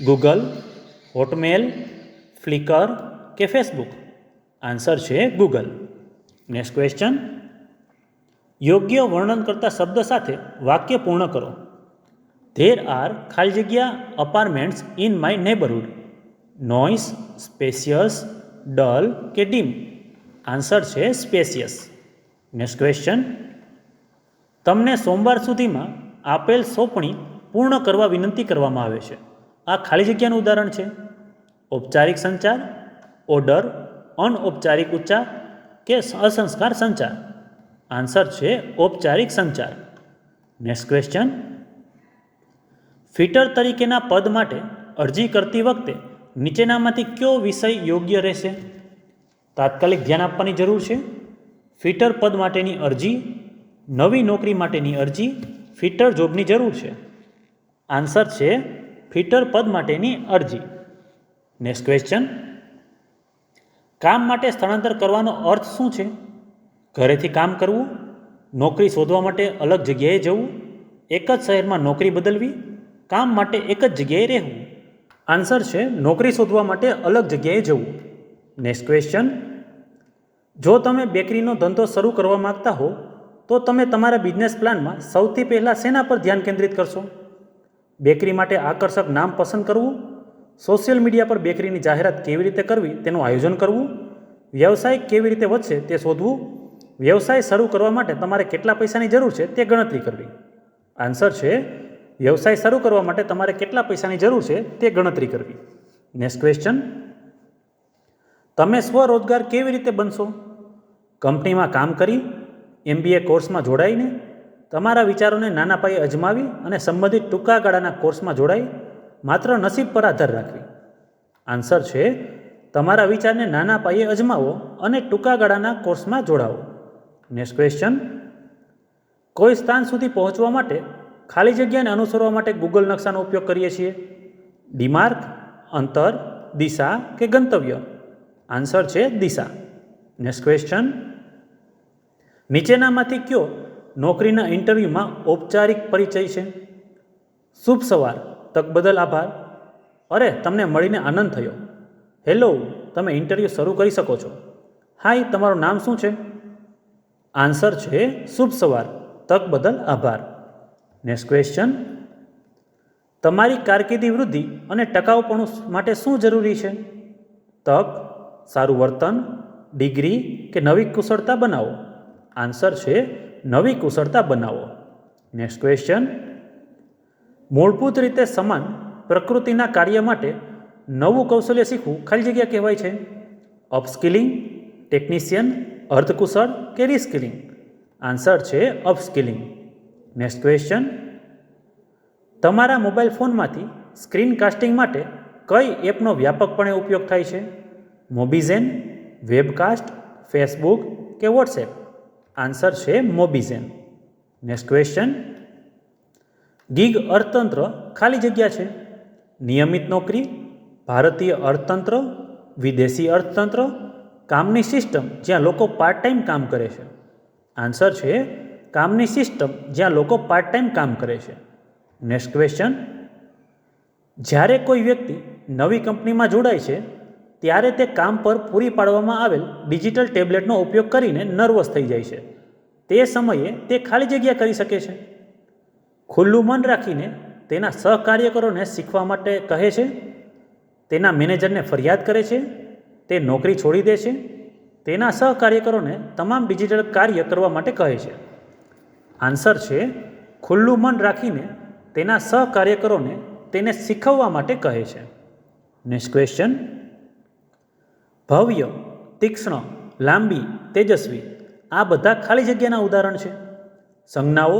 ગૂગલ, હોટમેલ, ફ્લિકર કે ફેસબુક. આન્સર છે ગૂગલ. Next question. યોગ્ય વર્ણન કરતા શબ્દ સાથે વાક્ય પૂર્ણ કરો. ધેર આર ખાલી જગ્યા apartments in my neighbourhood. Noise, spacious, dull કે ડીમ. આન્સર છે સ્પેશિયસ. Next question. તમને સોમવાર સુધીમાં આપેલ સોંપણી પૂર્ણ કરવા વિનંતી કરવામાં આવે છે. આ ખાલી જગ્યાનું ઉદાહરણ છે. ઔપચારિક સંચાર, ઓર્ડર, અનૌપચારિક ઉચ્ચાર કે અસંસ્કાર સંચાર. આન્સર છે ઔપચારિક સંચાર. Next question. ફિટર તરીકેના પદ માટે અરજી કરતી વખતે નીચેનામાંથી કયો વિષય યોગ્ય રહેશે? તાત્કાલિક ધ્યાન આપવાની જરૂર છે. ફિટર પદ માટેની અરજી, નવી નોકરી માટેની અરજી, ફિટર જોબની જરૂર છે. આન્સર છે ફિટર પદ માટેની અરજી. Next question. કામ માટે સ્થળાંતર કરવાનો અર્થ શું છે? ઘરેથી કામ કરવું, નોકરી શોધવા માટે અલગ જગ્યાએ જવું, એક જ શહેરમાં નોકરી બદલવી, કામ માટે એક જ જગ્યાએ રહેવું. આન્સર છે નોકરી શોધવા માટે અલગ જગ્યાએ જવું. Next question. જો તમે બેકરીનો ધંધો શરૂ કરવા માંગતા હો તો તમે તમારા બિઝનેસ પ્લાનમાં સૌથી પહેલાં શેના પર ધ્યાન કેન્દ્રિત કરશો? બેકરી માટે આકર્ષક નામ પસંદ કરવું, સોશિયલ મીડિયા પર બેકરીની જાહેરાત કેવી રીતે કરવી તેનું આયોજન કરવું, વ્યવસાય કેવી રીતે વધશે તે શોધવું, વ્યવસાય શરૂ કરવા માટે તમારે કેટલા પૈસાની જરૂર છે તે ગણતરી કરવી. આન્સર છે વ્યવસાય શરૂ કરવા માટે તમારે કેટલા પૈસાની જરૂર છે તે ગણતરી કરવી. Next question. તમે સ્વરોજગાર કેવી રીતે બનશો? કંપનીમાં કામ કરી, MBA કોર્સમાં જોડાઈને, તમારા વિચારોને નાના પાયે અજમાવી અને સંબંધિત ટૂંકા ગાળાના કોર્સમાં જોડાઈ, માત્ર નસીબ પર આધાર રાખવી. આન્સર છે તમારા વિચારને નાના પાયે અજમાવો અને ટૂંકા ગાળાના કોર્સમાં જોડાવો. Next question. કોઈ સ્થાન સુધી પહોંચવા માટે ખાલી જગ્યાને અનુસરવા માટે ગૂગલ નકશાનો ઉપયોગ કરીએ છીએ. ડીમાર્ક, અંતર, દિશા કે ગંતવ્ય. આન્સર છે દિશા. Next question. નીચેનામાંથી કયો નોકરીના ઇન્ટરવ્યૂમાં ઔપચારિક પરિચય છે? શુભ સવાર, તક બદલ આભાર, અરે તમને મળીને આનંદ થયો, હેલો, તમે ઇન્ટરવ્યૂ શરૂ કરી શકો છો, હાય, તમારું નામ શું છે? આન્સર છે શુભ સવાર, તક બદલ આભાર. Next question. તમારી કારકિર્દી વૃદ્ધિ અને ટકાઉપણું માટે શું જરૂરી છે? તક, સારું વર્તન, ડિગ્રી કે નવી કુશળતા બનાવો. આન્સર છે નવી કુશળતા બનાવો. Next question. મૂળભૂત રીતે સમાન પ્રકૃતિના કાર્ય માટે નવું કૌશલ્ય શીખવું ખાલી જગ્યા કહેવાય છે. અપસ્કિલિંગ, ટેકનિશિયન, અર્ધકુશળ કે રિસ્કિલિંગ. આન્સર છે અપસ્કિલિંગ. Next question. તમારા મોબાઈલ ફોનમાંથી સ્ક્રીન કાસ્ટિંગ માટે કઈ એપનો વ્યાપકપણે ઉપયોગ થાય છે? મોબીઝેન, વેબકાસ્ટ, ફેસબુક કે વોટ્સએપ. આન્સર છે મોબીઝેન. Next question. ગીગ અર્થતંત્ર ખાલી જગ્યા છે. નિયમિત નોકરી, ભારતીય અર્થતંત્ર, વિદેશી અર્થતંત્ર, કામની સિસ્ટમ જ્યાં લોકો પાર્ટ ટાઈમ કામ કરે છે. આન્સર છે કામની સિસ્ટમ જ્યાં લોકો પાર્ટ ટાઈમ કામ કરે છે. Next question. જ્યારે કોઈ વ્યક્તિ નવી કંપનીમાં જોડાય છે ત્યારે તે કામ પર પૂરી પાડવામાં આવેલ ડિજિટલ ટેબ્લેટનો ઉપયોગ કરીને નર્વસ થઈ જાય છે. તે સમયે તે ખાલી જગ્યા કરી શકે છે. ખુલ્લું મન રાખીને તેના સહકાર્યકરોને શીખવા માટે કહે છે, તેના મેનેજરને ફરિયાદ કરે છે, તે નોકરી છોડી દે છે, તેના સહકાર્યકરોને તમામ ડિજિટલ કાર્ય કરવા માટે કહે છે. આન્સર છે ખુલ્લું મન રાખીને તેના સહકાર્યકરોને તેને શીખવવા માટે કહે છે. Next question. ભવ્ય, તીક્ષ્ણ, લાંબી, તેજસ્વી આ બધા ખાલી જગ્યાના ઉદાહરણ છે. સંજ્ઞાઓ,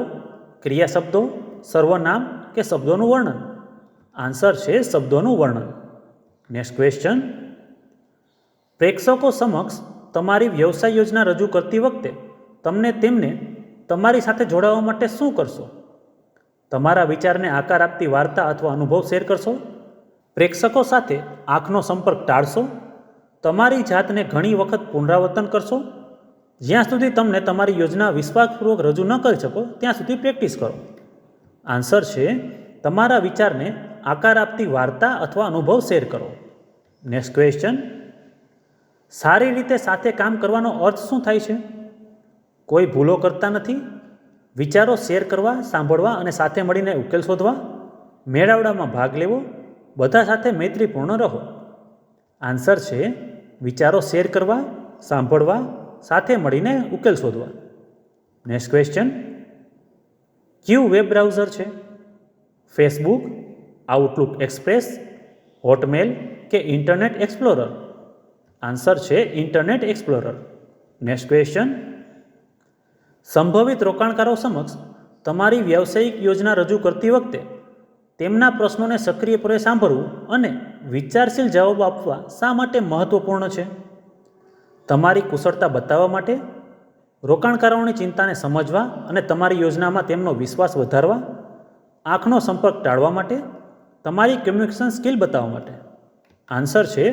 ક્રિયા શબ્દો, સર્વનામ કે શબ્દોનું વર્ણન? આન્સર છે શબ્દોનું વર્ણન. Next question. પ્રેક્ષકો સમક્ષ તમારી વ્યવસાય યોજના રજૂ કરતી વખતે તેમને તમારી સાથે જોડાવા માટે શું કરશો? તમારા વિચારને આકાર આપતી વાર્તા અથવા અનુભવ શેર કરશો? પ્રેક્ષકો સાથે આંખનો સંપર્ક ટાળશો? તમારી જાતને ઘણી વખત પુનરાવર્તન કરશો? જ્યાં સુધી તમને તમારી યોજના વિશ્વાસપૂર્વક રજૂ ન કરી શકો ત્યાં સુધી પ્રેક્ટિસ કરો. આન્સર છે તમારા વિચારને આકાર આપતી વાર્તા અથવા અનુભવ શેર કરો. Next question. સારી રીતે સાથે કામ કરવાનો અર્થ શું થાય છે? કોઈ ભૂલો કરતા નથી, વિચારો શેર કરવા, સાંભળવા અને સાથે મળીને ઉકેલ શોધવા, મેળાવડામાં ભાગ લેવો, બધા સાથે મૈત્રીપૂર્ણ રહો. આન્સર છે વિચારો શેર કરવા, સાંભળવા, સાથે મળીને ઉકેલ શોધવા. Next question. કયું વેબ બ્રાઉઝર છે? ફેસબુક, આઉટલુક એક્સપ્રેસ, હોટમેલ કે ઇન્ટરનેટ એક્સપ્લોરર? આન્સર છે ઇન્ટરનેટ એક્સપ્લોરર. Next question. સંભવિત રોકાણકારો સમક્ષ તમારી વ્યવસાયિક યોજના રજૂ કરતી વખતે તેમના પ્રશ્નોને સક્રિયપણે સાંભળવું અને વિચારશીલ જવાબો આપવા શા માટે મહત્વપૂર્ણ છે? તમારી કુશળતા બતાવવા માટે, રોકાણકારોની ચિંતાને સમજવા અને તમારી યોજનામાં તેમનો વિશ્વાસ વધારવા, આંખનો સંપર્ક ટાળવા માટે, તમારી કમ્યુનિકેશન સ્કિલ બતાવવા માટે? આન્સર છે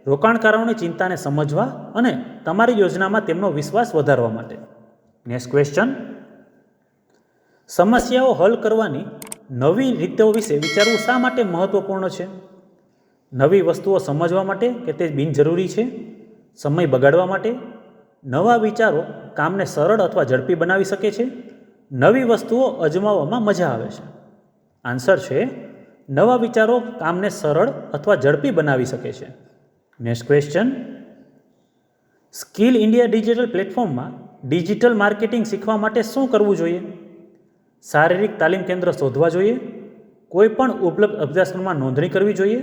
રોકાણકારોની ચિંતાને સમજવા અને તમારી યોજનામાં તેમનો વિશ્વાસ વધારવા માટે. Next question. સમસ્યાઓ હલ કરવાની નવી રીતો વિશે વિચારવું શા માટે મહત્વપૂર્ણ છે? નવી વસ્તુઓ સમજવા માટે કે તે બિનજરૂરી છે, સમય બગાડવા માટે, નવા વિચારો કામને સરળ અથવા ઝડપી બનાવી શકે છે, નવી વસ્તુઓ અજમાવવામાં મજા આવે છે? આન્સર છે નવા વિચારો કામને સરળ અથવા ઝડપી બનાવી શકે છે. Next question. Skill India digital પ્લેટફોર્મમાં ડિજિટલ માર્કેટિંગ શીખવા માટે શું કરવું જોઈએ? શારીરિક તાલીમ કેન્દ્ર શોધવા જોઈએ, કોઈ પણ ઉપલબ્ધ અભ્યાસક્રમમાં નોંધણી કરવી જોઈએ,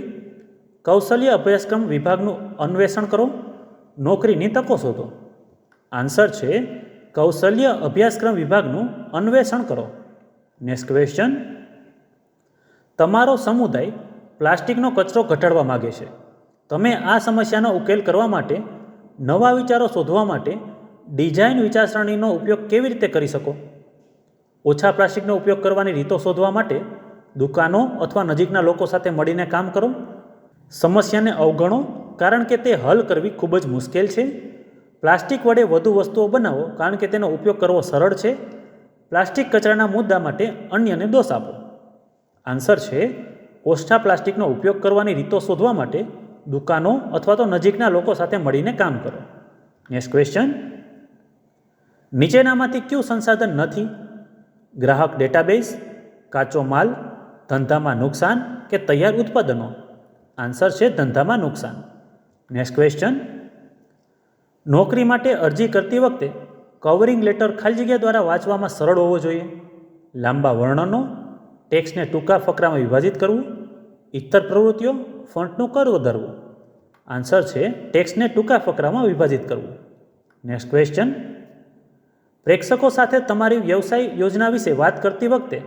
કૌશલ્ય અભ્યાસક્રમ વિભાગનું અન્વેષણ કરો, નોકરીની તકો શોધો? આન્સર છે કૌશલ્ય અભ્યાસક્રમ વિભાગનું અન્વેષણ કરો. Next question. તમારો સમુદાય પ્લાસ્ટિકનો કચરો ઘટાડવા માગે છે. તમે આ સમસ્યાનો ઉકેલ કરવા માટે, નવા વિચારો શોધવા માટે ડિઝાઇન વિચારસરણીનો ઉપયોગ કેવી રીતે કરી શકો? ઓછા પ્લાસ્ટિકનો ઉપયોગ કરવાની રીતો શોધવા માટે દુકાનો અથવા નજીકના લોકો સાથે મળીને કામ કરો. સમસ્યાને અવગણો કારણ કે તે હલ કરવી ખૂબ જ મુશ્કેલ છે. પ્લાસ્ટિક વડે વધુ વસ્તુઓ બનાવો કારણ કે તેનો ઉપયોગ કરવો સરળ છે. પ્લાસ્ટિક કચરાના મુદ્દા માટે અન્યને દોષ આપો. આન્સર છે ઓછા પ્લાસ્ટિકનો ઉપયોગ કરવાની રીતો શોધવા માટે દુકાનો અથવા તો નજીકના લોકો સાથે મળીને કામ કરો. Next question. નીચેનામાંથી કયું સંસાધન નથી? ગ્રાહક ડેટાબેઝ, કાચો માલ, ધંધામાં નુકસાન કે તૈયાર ઉત્પાદનો? આન્સર છે ધંધામાં નુકસાન. Next question. નોકરી માટે અરજી કરતી વખતે કવરિંગ લેટર ખાલી જગ્યા દ્વારા વાંચવામાં સરળ હોવો જોઈએ. લાંબા વર્ણનો, ટેક્સ્ટને ટૂંકા ફકરામાં વિભાજિત કરવું, ઇતર પ્રવૃત્તિઓ, ફોન્ટનું કદ વધારવું? આન્સર છે ટેક્સ્ટને ટૂંકા ફકરામાં વિભાજિત કરવું. Next question. પ્રેક્ષકો સાથે તમારી વ્યવસાય યોજના વિશે વાત કરતી વખતે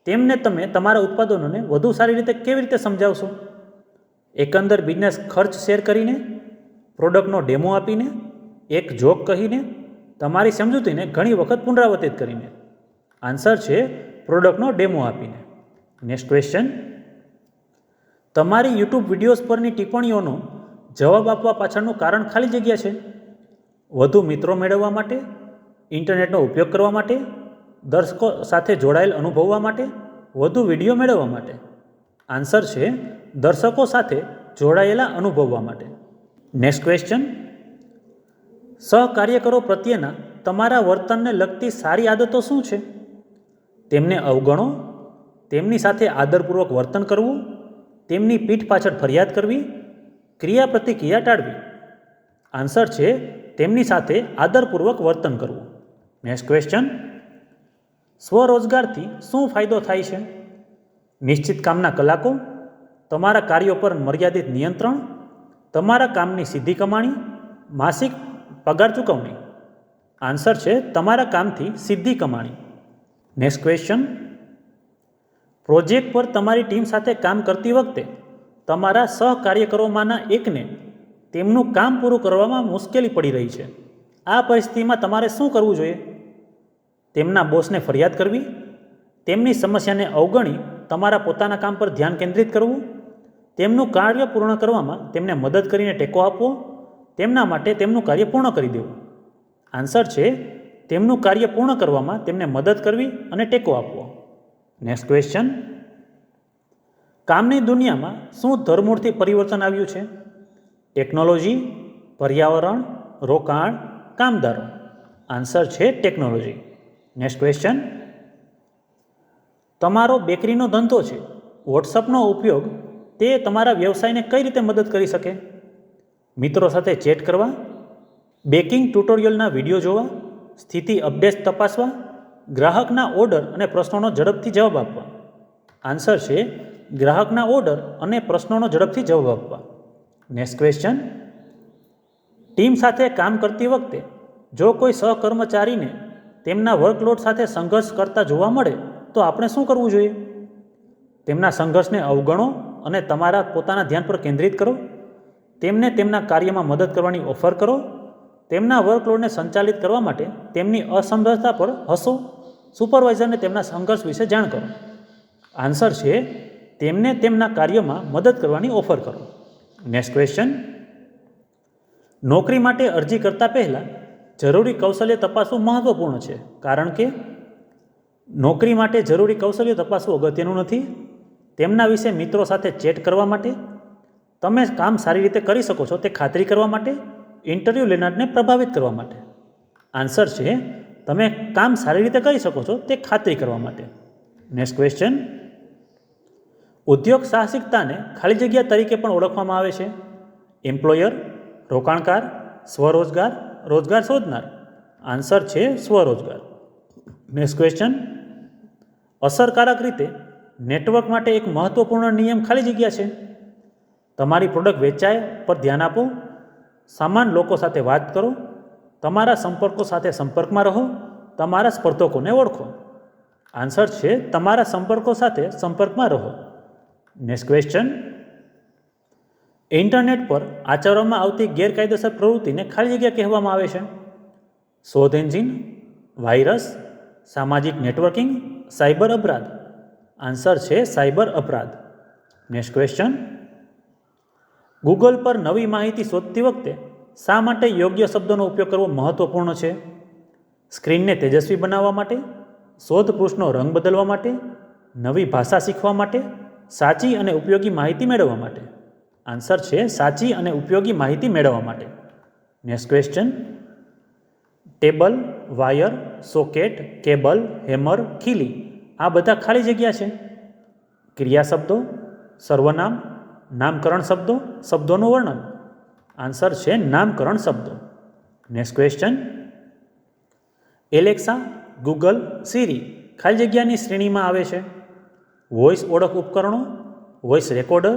તેમને તમે તમારા ઉત્પાદનોને વધુ સારી રીતે કેવી રીતે સમજાવશો? એકંદર બિઝનેસ ખર્ચ શેર કરીને, પ્રોડક્ટનો ડેમો આપીને, એક જોક કહીને, તમારી સમજૂતીને ઘણી વખત પુનરાવર્તિત કરીને? આન્સર છે પ્રોડક્ટનો ડેમો આપીને. Next question. તમારી યુટ્યુબ વિડીયોઝ પરની ટિપ્પણીઓનો જવાબ આપવા પાછળનું કારણ ખાલી જગ્યા છે. વધુ મિત્રો મેળવવા માટે, ઇન્ટરનેટનો ઉપયોગ કરવા માટે, દર્શકો સાથે જોડાયેલ અનુભવવા માટે, વધુ વિડીયો મેળવવા માટે? આન્સર છે દર્શકો સાથે જોડાયેલા અનુભવવા માટે. Next question. સહકાર્યકરો પ્રત્યેના તમારા વર્તનને લગતી સારી આદતો શું છે? તેમને અવગણો, તેમની સાથે આદરપૂર્વક વર્તન કરવું, તેમની પીઠ પાછળ ફરિયાદ કરવી, ક્રિયા પ્રતિક્રિયા ટાળવી. આન્સર છે તેમની સાથે આદરપૂર્વક વર્તન કરવું. નેક્સ્ટ ક્વેશ્ચન, સ્વરોજગારથી શું ફાયદો થાય છે? નિશ્ચિત કામના કલાકો, તમારા કાર્યો પર મર્યાદિત નિયંત્રણ, તમારા કામની સીધી કમાણી, માસિક પગાર ચૂકવણી. આન્સર છે તમારા કામથી સીધી કમાણી. નેક્સ્ટ ક્વેશ્ચન, પ્રોજેક્ટ પર તમારી ટીમ સાથે કામ કરતી વખતે તમારા સહકાર્યકરોમાંના એકને તેમનું કામ પૂરું કરવામાં મુશ્કેલી પડી રહી છે. આ પરિસ્થિતિમાં તમારે શું કરવું જોઈએ? તેમના બોસને ફરિયાદ કરવી, તેમની સમસ્યાને અવગણી તમારા પોતાના કામ પર ધ્યાન કેન્દ્રિત કરવું, તેમનું કાર્ય પૂર્ણ કરવામાં તેમને મદદ કરીને ટેકો આપવો, તેમના માટે તેમનું કાર્ય પૂર્ણ કરી દેવું. આન્સર છે તેમનું કાર્ય પૂર્ણ કરવામાં તેમને મદદ કરવી અને ટેકો આપવો. નેક્સ્ટ ક્વેશ્ચન, કામની દુનિયામાં શું ધરમૂળથી પરિવર્તન આવ્યું છે? ટેકનોલોજી, પર્યાવરણ, રોકાણ, કામદારો. આન્સર છે ટેકનોલોજી. નેક્સ્ટ ક્વેશ્ચન, તમારો બેકરીનો ધંધો છે, વોટ્સઅપનો ઉપયોગ તે તમારા વ્યવસાયને કઈ રીતે મદદ કરી શકે? મિત્રો સાથે ચેટ કરવા, બેકિંગ ટ્યુટોરિયલના વિડીયો જોવા, સ્થિતિ અપડેટ તપાસવા, ગ્રાહકના ઓર્ડર અને પ્રશ્નોનો ઝડપથી જવાબ આપવા. આન્સર છે ગ્રાહકના ઓર્ડર અને પ્રશ્નોનો ઝડપથી જવાબ આપવા. નેક્સ્ટ ક્વેશ્ચન, ટીમ સાથે કામ કરતી વખતે જો કોઈ સહકર્મચારીને તેમના વર્કલોડ સાથે સંઘર્ષ કરતા જોવા મળે તો આપણે શું કરવું જોઈએ? તેમના સંઘર્ષને અવગણો અને તમારા પોતાના ધ્યાન પર કેન્દ્રિત કરો, તેમને તેમના કાર્યમાં મદદ કરવાની ઓફર કરો, તેમના વર્કલોડને સંચાલિત કરવા માટે તેમની અસમર્થતા પર હસો, સુપરવાઇઝરને તેમના સંઘર્ષ વિશે જાણ કરો. આન્સર છે તેમને તેમના કાર્યમાં મદદ કરવાની ઓફર કરો. નેક્સ્ટ ક્વેશ્ચન, નોકરી માટે અરજી કરતા પહેલાં જરૂરી કૌશલ્ય તપાસવું મહત્વપૂર્ણ છે, કારણ કે નોકરી માટે જરૂરી કૌશલ્ય તપાસવું અગત્યનું નથી. તેમના વિશે મિત્રો સાથે ચેટ કરવા માટે, તમે કામ સારી રીતે કરી શકો છો તે ખાતરી કરવા માટે, ઇન્ટરવ્યૂ લેનારને પ્રભાવિત કરવા માટે. આન્સર છે તમે કામ સારી રીતે કરી શકો છો તે ખાતરી કરવા માટે. નેક્સ્ટ ક્વેશ્ચન, ઉદ્યોગ સાહસિકતાને ખાલી જગ્યા તરીકે પણ ઓળખવામાં આવે છે. એમ્પ્લોયર, રોકાણકાર, સ્વરોજગાર, રોજગાર શોધનાર. આન્સર છે સ્વરોજગાર. નેક્સ્ટ ક્વેશ્ચન, અસરકારક રીતે નેટવર્ક માટે એક મહત્વપૂર્ણ નિયમ ખાલી જગ્યા છે. તમારી પ્રોડક્ટ વેચાય પર ધ્યાન આપો, સમાન લોકો સાથે વાત કરો, તમારા સંપર્કો સાથે સંપર્કમાં રહો, તમારા સ્પર્ધકોને ઓળખો. આન્સર છે તમારા સંપર્કો સાથે સંપર્કમાં રહો. નેક્સ્ટ ક્વેશ્ચન, ઇન્ટરનેટ પર આચરવામાં આવતી ગેરકાયદેસર પ્રવૃત્તિને ખાલી જગ્યા કહેવામાં આવે છે. શોધ એન્જિન, વાયરસ, સામાજિક નેટવર્કિંગ, સાયબર અપરાધ. આન્સર છે સાયબર અપરાધ. નેક્સ્ટ ક્વેશ્ચન, ગૂગલ પર નવી માહિતી શોધતી વખતે શા માટે યોગ્ય શબ્દોનો ઉપયોગ કરવો મહત્વપૂર્ણ છે? સ્ક્રીનને તેજસ્વી બનાવવા માટે, શોધ પૃષ્ઠનો રંગ બદલવા માટે, નવી ભાષા શીખવા માટે, સાચી અને ઉપયોગી માહિતી મેળવવા માટે. આન્સર છે સાચી અને ઉપયોગી માહિતી મેળવવા માટે. Next question, table, wire, socket, cable, hammer, ખીલી આ બધા ખાલી જગ્યા છે. ક્રિયા શબ્દો, સર્વનામ, નામકરણ શબ્દો, શબ્દોનું વર્ણન. આન્સર છે નામકરણ શબ્દો. નેક્સ્ટ ક્વેશ્ચન, એલેક્સા, ગૂગલ, સિરી ખાલી જગ્યાની શ્રેણીમાં આવે છે. વોઇસ ઓળખ ઉપકરણો, વોઇસ રેકોર્ડર,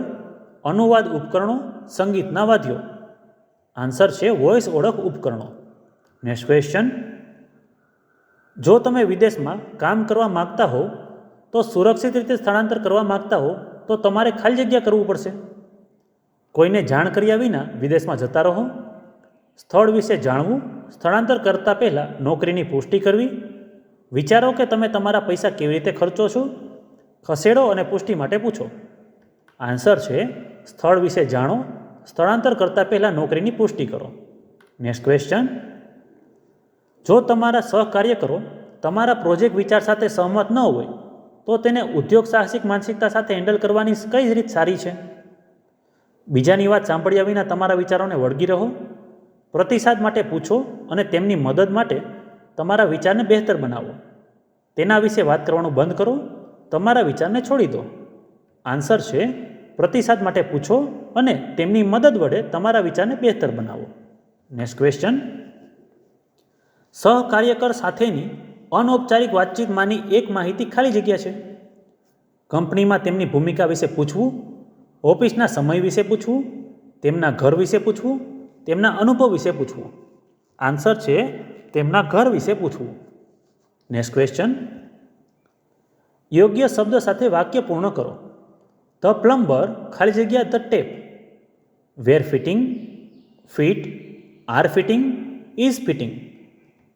અનુવાદ ઉપકરણો, સંગીતના વાદ્યો. આન્સર છે વોઇસ ઓળખ ઉપકરણો. નેક્સ્ટ ક્વેશ્ચન, જો તમે વિદેશમાં કામ કરવા માગતા હો તો સુરક્ષિત રીતે સ્થળાંતર કરવા માગતા હો તો તમારે ખાલી જગ્યા કરવું પડશે. કોઈને જાણ કર્યા વિના વિદેશમાં જતા રહો, સ્થળ વિશે જાણવું, સ્થળાંતર કરતાં પહેલાં નોકરીની પુષ્ટિ કરવી, વિચારો કે તમે તમારા પૈસા કેવી રીતે ખર્ચો છો, ખસેડો અને પુષ્ટિ માટે પૂછો. આન્સર છે સ્થળ વિશે જાણો, સ્થળાંતર કરતાં પહેલાં નોકરીની પુષ્ટિ કરો. નેક્સ્ટ ક્વેશ્ચન, જો તમારા સહકાર્યકરો તમારા પ્રોજેક્ટ વિચાર સાથે સહમત ન હોય તો તેને ઉદ્યોગ સાહસિક માનસિકતા સાથે હેન્ડલ કરવાની કઈ રીત સારી છે? બીજાની વાત સાંભળ્યા વિના તમારા વિચારોને વળગી રહો, પ્રતિસાદ માટે પૂછો અને તેમની મદદ માટે તમારા વિચારને બહેતર બનાવો. તેના વિશે વાત કરવાનું બંધ કરો, તમારા વિચારને છોડી દો. આન્સર છે પ્રતિસાદ માટે પૂછો અને તેમની મદદ વડે તમારા વિચારને બહેતર બનાવો. નેક્સ્ટ ક્વેશ્ચન, સહકાર્યકર સાથેની અનૌપચારિક વાતચીતમાંની એક માહિતી ખાલી જગ્યા છે. કંપનીમાં તેમની ભૂમિકા વિશે પૂછવું, ઓફિસના સમય વિશે પૂછવું, તેમના ઘર વિશે પૂછવું, તેમના અનુભવ વિશે પૂછવું. આન્સર છે તેમના ઘર વિશે પૂછવું. નેક્સ્ટ ક્વેશ્ચન, યોગ્ય શબ્દ સાથે વાક્ય પૂર્ણ કરો. ધ પ્લમ્બર ખાલી જગ્યા the tap. Were fitting, fit, are fitting, is fitting.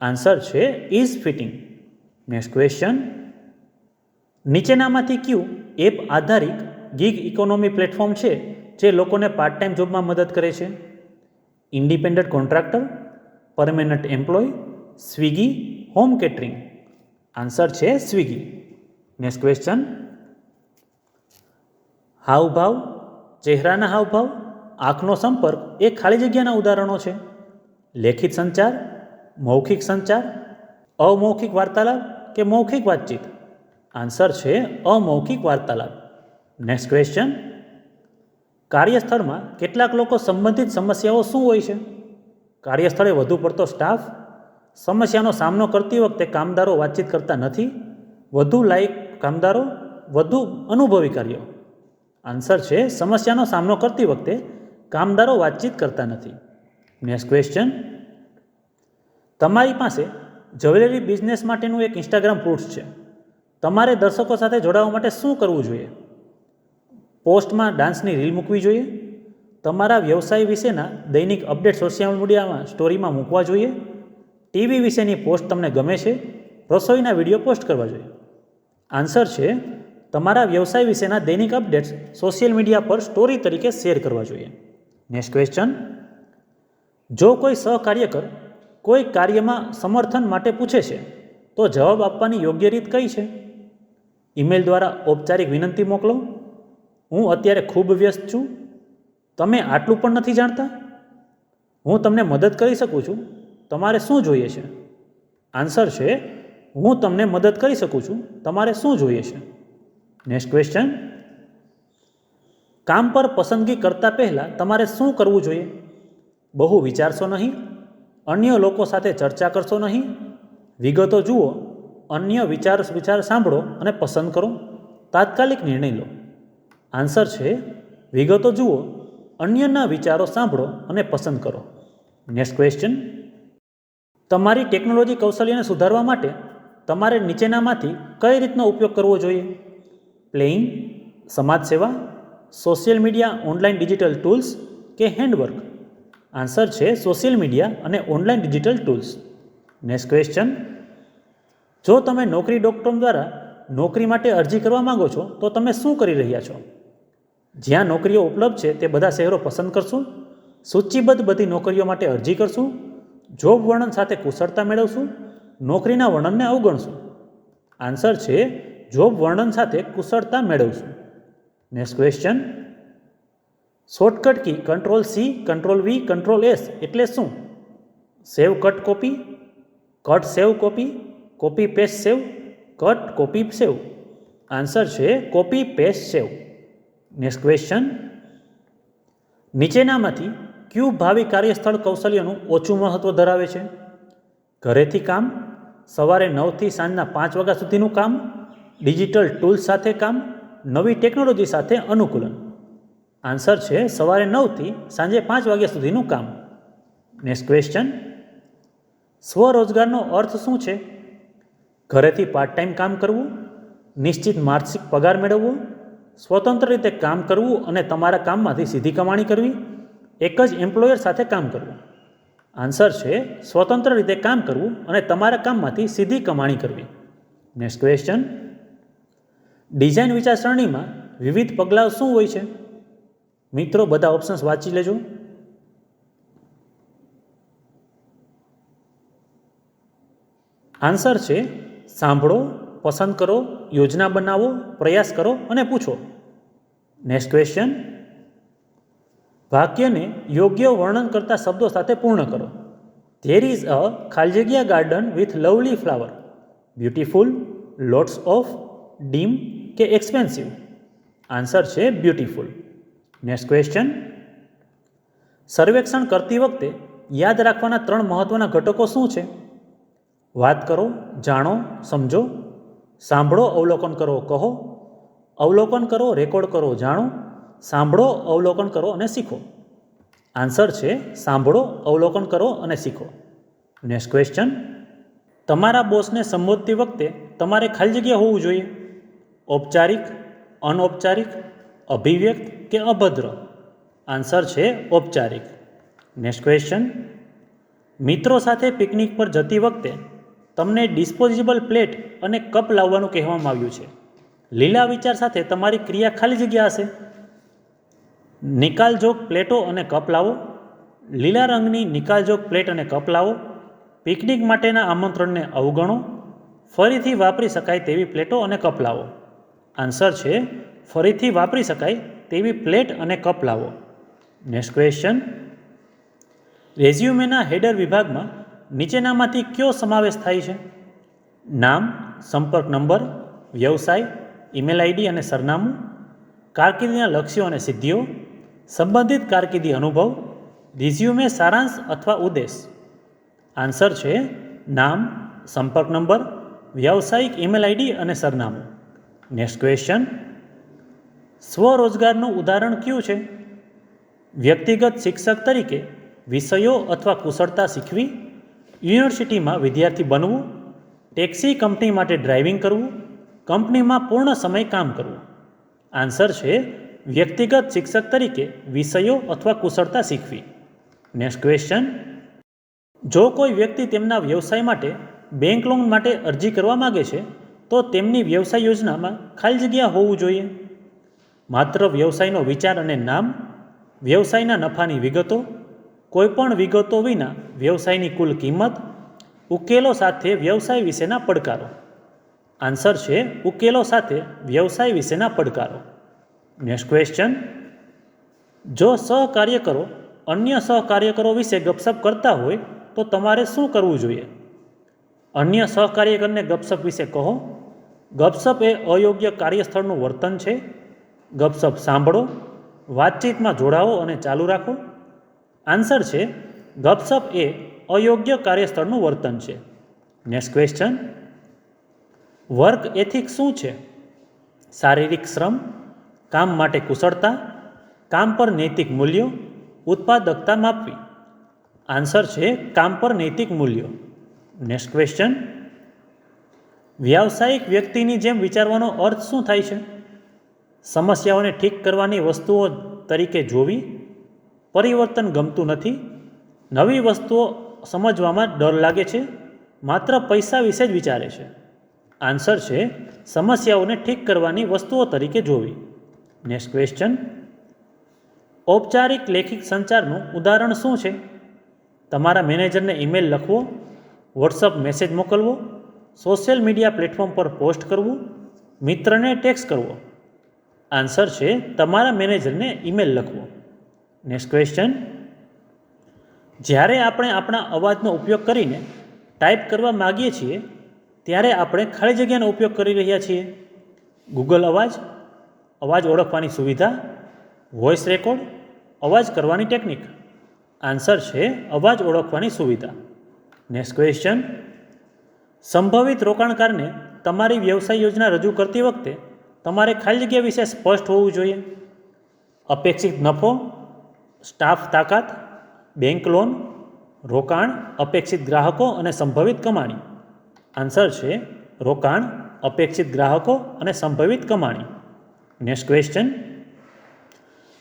Answer છે ઇઝ ફિટિંગ. નેક્સ્ટ ક્વેશ્ચન, નીચેનામાંથી કયું એપ આધારિત ગીગ ઇકોનોમી પ્લેટફોર્મ છે જે લોકોને પાર્ટ ટાઈમ જોબમાં મદદ કરે છે? Independent contractor, permanent employ, Swiggy, home catering. Answer છે સ્વિગી. નેક્સ્ટ ક્વેશ્ચન, હાવભાવ, ચહેરાના હાવભાવ, આંખનો સંપર્ક એ ખાલી જગ્યાના ઉદાહરણો છે. લેખિત સંચાર, મૌખિક સંચાર, અમૌખિક વાર્તાલાપ કે મૌખિક વાતચીત. આન્સર છે અમૌખિક વાર્તાલાપ. નેક્સ્ટ ક્વેશ્ચન, કાર્યસ્થળમાં કેટલાક લોકો સંબંધિત સમસ્યાઓ શું હોય છે? કાર્યસ્થળે વધુ પડતો સ્ટાફ, સમસ્યાનો સામનો કરતી વખતે કામદારો વાતચીત કરતા નથી, વધુ લાયક કામદારો, વધુ અનુભવી કાર્યો. આન્સર છે સમસ્યાનો સામનો કરતી વખતે કામદારો વાતચીત કરતા નથી. નેક્સ્ટ ક્વેશ્ચન, તમારી પાસે જ્વેલરી બિઝનેસ માટેનું એક ઇન્સ્ટાગ્રામ પોસ્ટ છે. તમારે દર્શકો સાથે જોડાવા માટે શું કરવું જોઈએ? પોસ્ટમાં ડાન્સની રીલ મૂકવી જોઈએ, તમારા વ્યવસાય વિશેના દૈનિક અપડેટ સોશિયલ મીડિયામાં સ્ટોરીમાં મૂકવા જોઈએ, ટીવી વિશેની પોસ્ટ તમને ગમે છે, રસોઈના વિડીયો પોસ્ટ કરવા જોઈએ. આન્સર છે તમારા વ્યવસાય વિશેના દૈનિક અપડેટ્સ સોશિયલ મીડિયા પર સ્ટોરી તરીકે શેર કરવા જોઈએ. નેક્સ્ટ ક્વેશ્ચન, જો કોઈ સહકાર્યકર કોઈ કાર્યમાં સમર્થન માટે પૂછે છે તો જવાબ આપવાની યોગ્ય રીત કઈ છે? ઈમેલ દ્વારા ઔપચારિક વિનંતી મોકલો, હું અત્યારે ખૂબ વ્યસ્ત છું, તમે આટલું પણ નથી જાણતા, હું તમને મદદ કરી શકું છું, તમારે શું જોઈએ છે? આન્સર છે હું તમને મદદ કરી શકું છું, તમારે શું જોઈએ છે? નેક્સ્ટ ક્વેશ્ચન, કામ પર પસંદગી કરતા પહેલાં તમારે શું કરવું જોઈએ? બહુ વિચારશો નહીં, અન્ય લોકો સાથે ચર્ચા કરશો નહીં, વિગતો જુઓ, અન્ય વિચાર સાંભળો અને પસંદ કરો, તાત્કાલિક નિર્ણય લો. આન્સર છે વિગતો જુઓ, અન્યના વિચારો સાંભળો અને પસંદ કરો. નેક્સ્ટ ક્વેશ્ચન, તમારી ટેકનોલોજી કૌશલ્યને સુધારવા માટે તમારે નીચેનામાંથી કઈ રીતનો ઉપયોગ કરવો જોઈએ? પ્લેઇંગ, સમાજ સેવા, social media, online digital tools કે હેન્ડવર્ક. આન્સર છે સોશિયલ મીડિયા અને online digital tools. Next question, જો તમે નોકરી.com દ્વારા નોકરી માટે અરજી કરવા માંગો છો તો તમે શું કરી રહ્યા છો? જ્યાં નોકરીઓ ઉપલબ્ધ છે તે બધા શહેરો પસંદ કરશું, સૂચિબદ્ધ બધી નોકરીઓ માટે અરજી કરશું, જોબ વર્ણન સાથે કુશળતા મેળવશું, નોકરીના વર્ણનને અવગણશું. આન્સર છે જોબ વર્ણન સાથે કુશળતા મેળવશું. Next question, shortcut key Ctrl+C, Ctrl+V, Ctrl+S એટલે શું? Save cut copy, cut save copy, copy paste save, cut copy save. Answer છે copy paste save. Next question, નીચેનામાંથી કયું ભાવિ કાર્યસ્થળ કૌશલ્યનું ઓછું મહત્વ ધરાવે છે? ઘરેથી કામ, સવારે 9 થી સાંજના 5 વાગ્યા સુધીનું કામ, ડિજિટલ ટૂલ્સ સાથે કામ, નવી ટેકનોલોજી સાથે અનુકૂલન. આન્સર છે સવારે 9 થી સાંજે 5 વાગ્યા સુધીનું કામ. નેક્સ્ટ ક્વેશ્ચન, સ્વરોજગારનો અર્થ શું છે? ઘરેથી પાર્ટ ટાઈમ કામ કરવું, નિશ્ચિત માસિક પગાર મેળવવો, સ્વતંત્ર રીતે કામ કરવું અને તમારા કામમાંથી સીધી કમાણી કરવી, એક જ એમ્પ્લોયર સાથે કામ કરવું. આન્સર છે સ્વતંત્ર રીતે કામ કરવું અને તમારા કામમાંથી સીધી કમાણી કરવી. નેક્સ્ટ ક્વેશ્ચન, ડિઝાઇન વિચારસરણીમાં વિવિધ પગલાઓ શું હોય છે? મિત્રો બધા ઓપ્શન્સ વાંચી લેજો. આન્સર છે સાંભળો, પસંદ કરો, યોજના બનાવો, પ્રયાસ કરો અને પૂછો. નેક્સ્ટ ક્વેશ્ચન, વાક્યને યોગ્ય વર્ણન કરતા શબ્દો સાથે પૂર્ણ કરો. ધેર ઇઝ અ ખાલી જગ્યા garden with lovely flower, beautiful, lots of, dim કે એક્સપેન્સિવ? આન્સર છે બ્યુટીફુલ. Next question. સર્વેક્ષણ કરતી વખતે યાદ રાખવાના 3 મહત્વના ઘટકો શું છે? વાત કરો, જાણો, સમજો. સાંભળો, અવલોકન કરો, કહો. અવલોકન કરો, રેકોર્ડ કરો, જાણો. સાંભળો, અવલોકન કરો અને શીખો. આન્સર છે સાંભળો, અવલોકન કરો અને શીખો. Next question. તમારા બોસને સંબોધતી વખતે તમારે ખાલી જગ્યા હોવું જોઈએ. ઔપચારિક, અનૌપચારિક, અભિવ્યક્ત કે અભદ્ર? આન્સર છે ઔપચારિક. Next question. મિત્રો સાથે પિકનિક પર જતી વખતે તમને ડિસ્પોઝેબલ પ્લેટ અને કપ લાવવાનું કહેવામાં આવ્યું છે. લીલા વિચાર સાથે તમારી ક્રિયા ખાલી જગ્યા હશે. નિકાલજોગ પ્લેટો અને કપ લાવો. લીલા રંગની નિકાલજોગ પ્લેટ અને કપ લાવો. પિકનિક માટેના આમંત્રણને અવગણો. ફરીથી વાપરી શકાય તેવી પ્લેટો અને કપ લાવો. આન્સર છે ફરીથી વાપરી શકાય તેવી પ્લેટ અને કપ લાવો. Next question. રેઝ્યુમેના હેડર વિભાગમાં નીચેનામાંથી કયો સમાવેશ થાય છે? નામ, સંપર્ક નંબર, વ્યવસાય, ઈમેલ આઈડી અને સરનામું, કારકિર્દીના લક્ષ્યો અને સિદ્ધિઓ, સંબંધિત કારકિર્દી અનુભવ, રિઝ્યુમે સારાંશ અથવા ઉદ્દેશ? આન્સર છે નામ, સંપર્ક નંબર, વ્યવસાયિક ઈમેલ આઈડી અને સરનામું. Next question. સ્વરોજગારનું ઉદાહરણ કયું છે? વ્યક્તિગત શિક્ષક તરીકે વિષયો અથવા કુશળતા શીખવી, યુનિવર્સિટીમાં વિદ્યાર્થી બનવું, ટેક્સી કંપની માટે ડ્રાઇવિંગ કરવું, કંપનીમાં પૂર્ણ સમય કામ કરવું? આન્સર છે વ્યક્તિગત શિક્ષક તરીકે વિષયો અથવા કુશળતા શીખવી. Next question. જો કોઈ વ્યક્તિ તેમના વ્યવસાય માટે બેંક લોન માટે અરજી કરવા માગે છે તો તેમની વ્યવસાય યોજનામાં ખાલી જગ્યા હોવું જોઈએ. માત્ર વ્યવસાયનો વિચાર અને નામ, વ્યવસાયના નફાની વિગતો, કોઈપણ વિગતો વિના વ્યવસાયની કુલ કિંમત, ઉકેલો સાથે વ્યવસાય વિશેના પડકારો? આન્સર છે ઉકેલો સાથે વ્યવસાય વિશેના પડકારો. Next question. જો સહકાર્યકરો અન્ય સહકાર્યકરો વિશે ગપસપ કરતા હોય તો તમારે શું કરવું જોઈએ? અન્ય સહકાર્યકરને ગપસપ વિશે કહો. ગપસપ એ અયોગ્ય કાર્યસ્થળનું વર્તન છે. ગપસપ સાંભળો, વાતચીતમાં જોડાઓ અને ચાલુ રાખો. આન્સર છે ગપસપ એ અયોગ્ય કાર્યસ્થળનું વર્તન છે. Next question. વર્ક એથિક શું છે? શારીરિક શ્રમ, કામ માટે કુશળતા, કામ પર નૈતિક મૂલ્યો, ઉત્પાદકતા માપવી? આન્સર છે કામ પર નૈતિક મૂલ્યો. Next question. વ્યાવસાયિક વ્યક્તિની જેમ વિચારવાનો અર્થ શું થાય છે? સમસ્યાઓને ઠીક કરવાની વસ્તુઓ તરીકે જોવી, પરિવર્તન ગમતું નથી, નવી વસ્તુઓ સમજવામાં ડર લાગે છે, માત્ર પૈસા વિશે જ વિચારે છે? આન્સર છે સમસ્યાઓને ઠીક કરવાની વસ્તુઓ તરીકે જોવી. Next question. ઔપચારિક લેખિત સંચારનું ઉદાહરણ શું છે? તમારા મેનેજરને ઈમેલ લખવો, વોટ્સઅપ મેસેજ મોકલવો, સોશિયલ મીડિયા પ્લેટફોર્મ પર પોસ્ટ કરવું, મિત્રને ટેક્સ્ટ કરવો? આન્સર છે તમારા મેનેજરને ઈમેલ લખવો. Next question. જ્યારે આપણે આપણા અવાજનો ઉપયોગ કરીને ટાઈપ કરવા માગીએ છીએ ત્યારે આપણે ખાલી જગ્યાનો ઉપયોગ કરી રહ્યા છીએ. ગૂગલ અવાજ, અવાજ ઓળખવાની સુવિધા, વોઇસ રેકોર્ડ, અવાજ કરવાની ટેકનિક? આન્સર છે અવાજ ઓળખવાની સુવિધા. Next question. સંભવિત રોકાણકારને તમારી વ્યવસાય યોજના રજૂ કરતી વખતે તમારે ખાલી જગ્યા વિશે સ્પષ્ટ હોવું જોઈએ. અપેક્ષિત નફો, સ્ટાફ તાકાત, બેંક લોન, રોકાણ, અપેક્ષિત ગ્રાહકો અને સંભવિત કમાણી? આન્સર છે રોકાણ, અપેક્ષિત ગ્રાહકો અને સંભવિત કમાણી. Next question.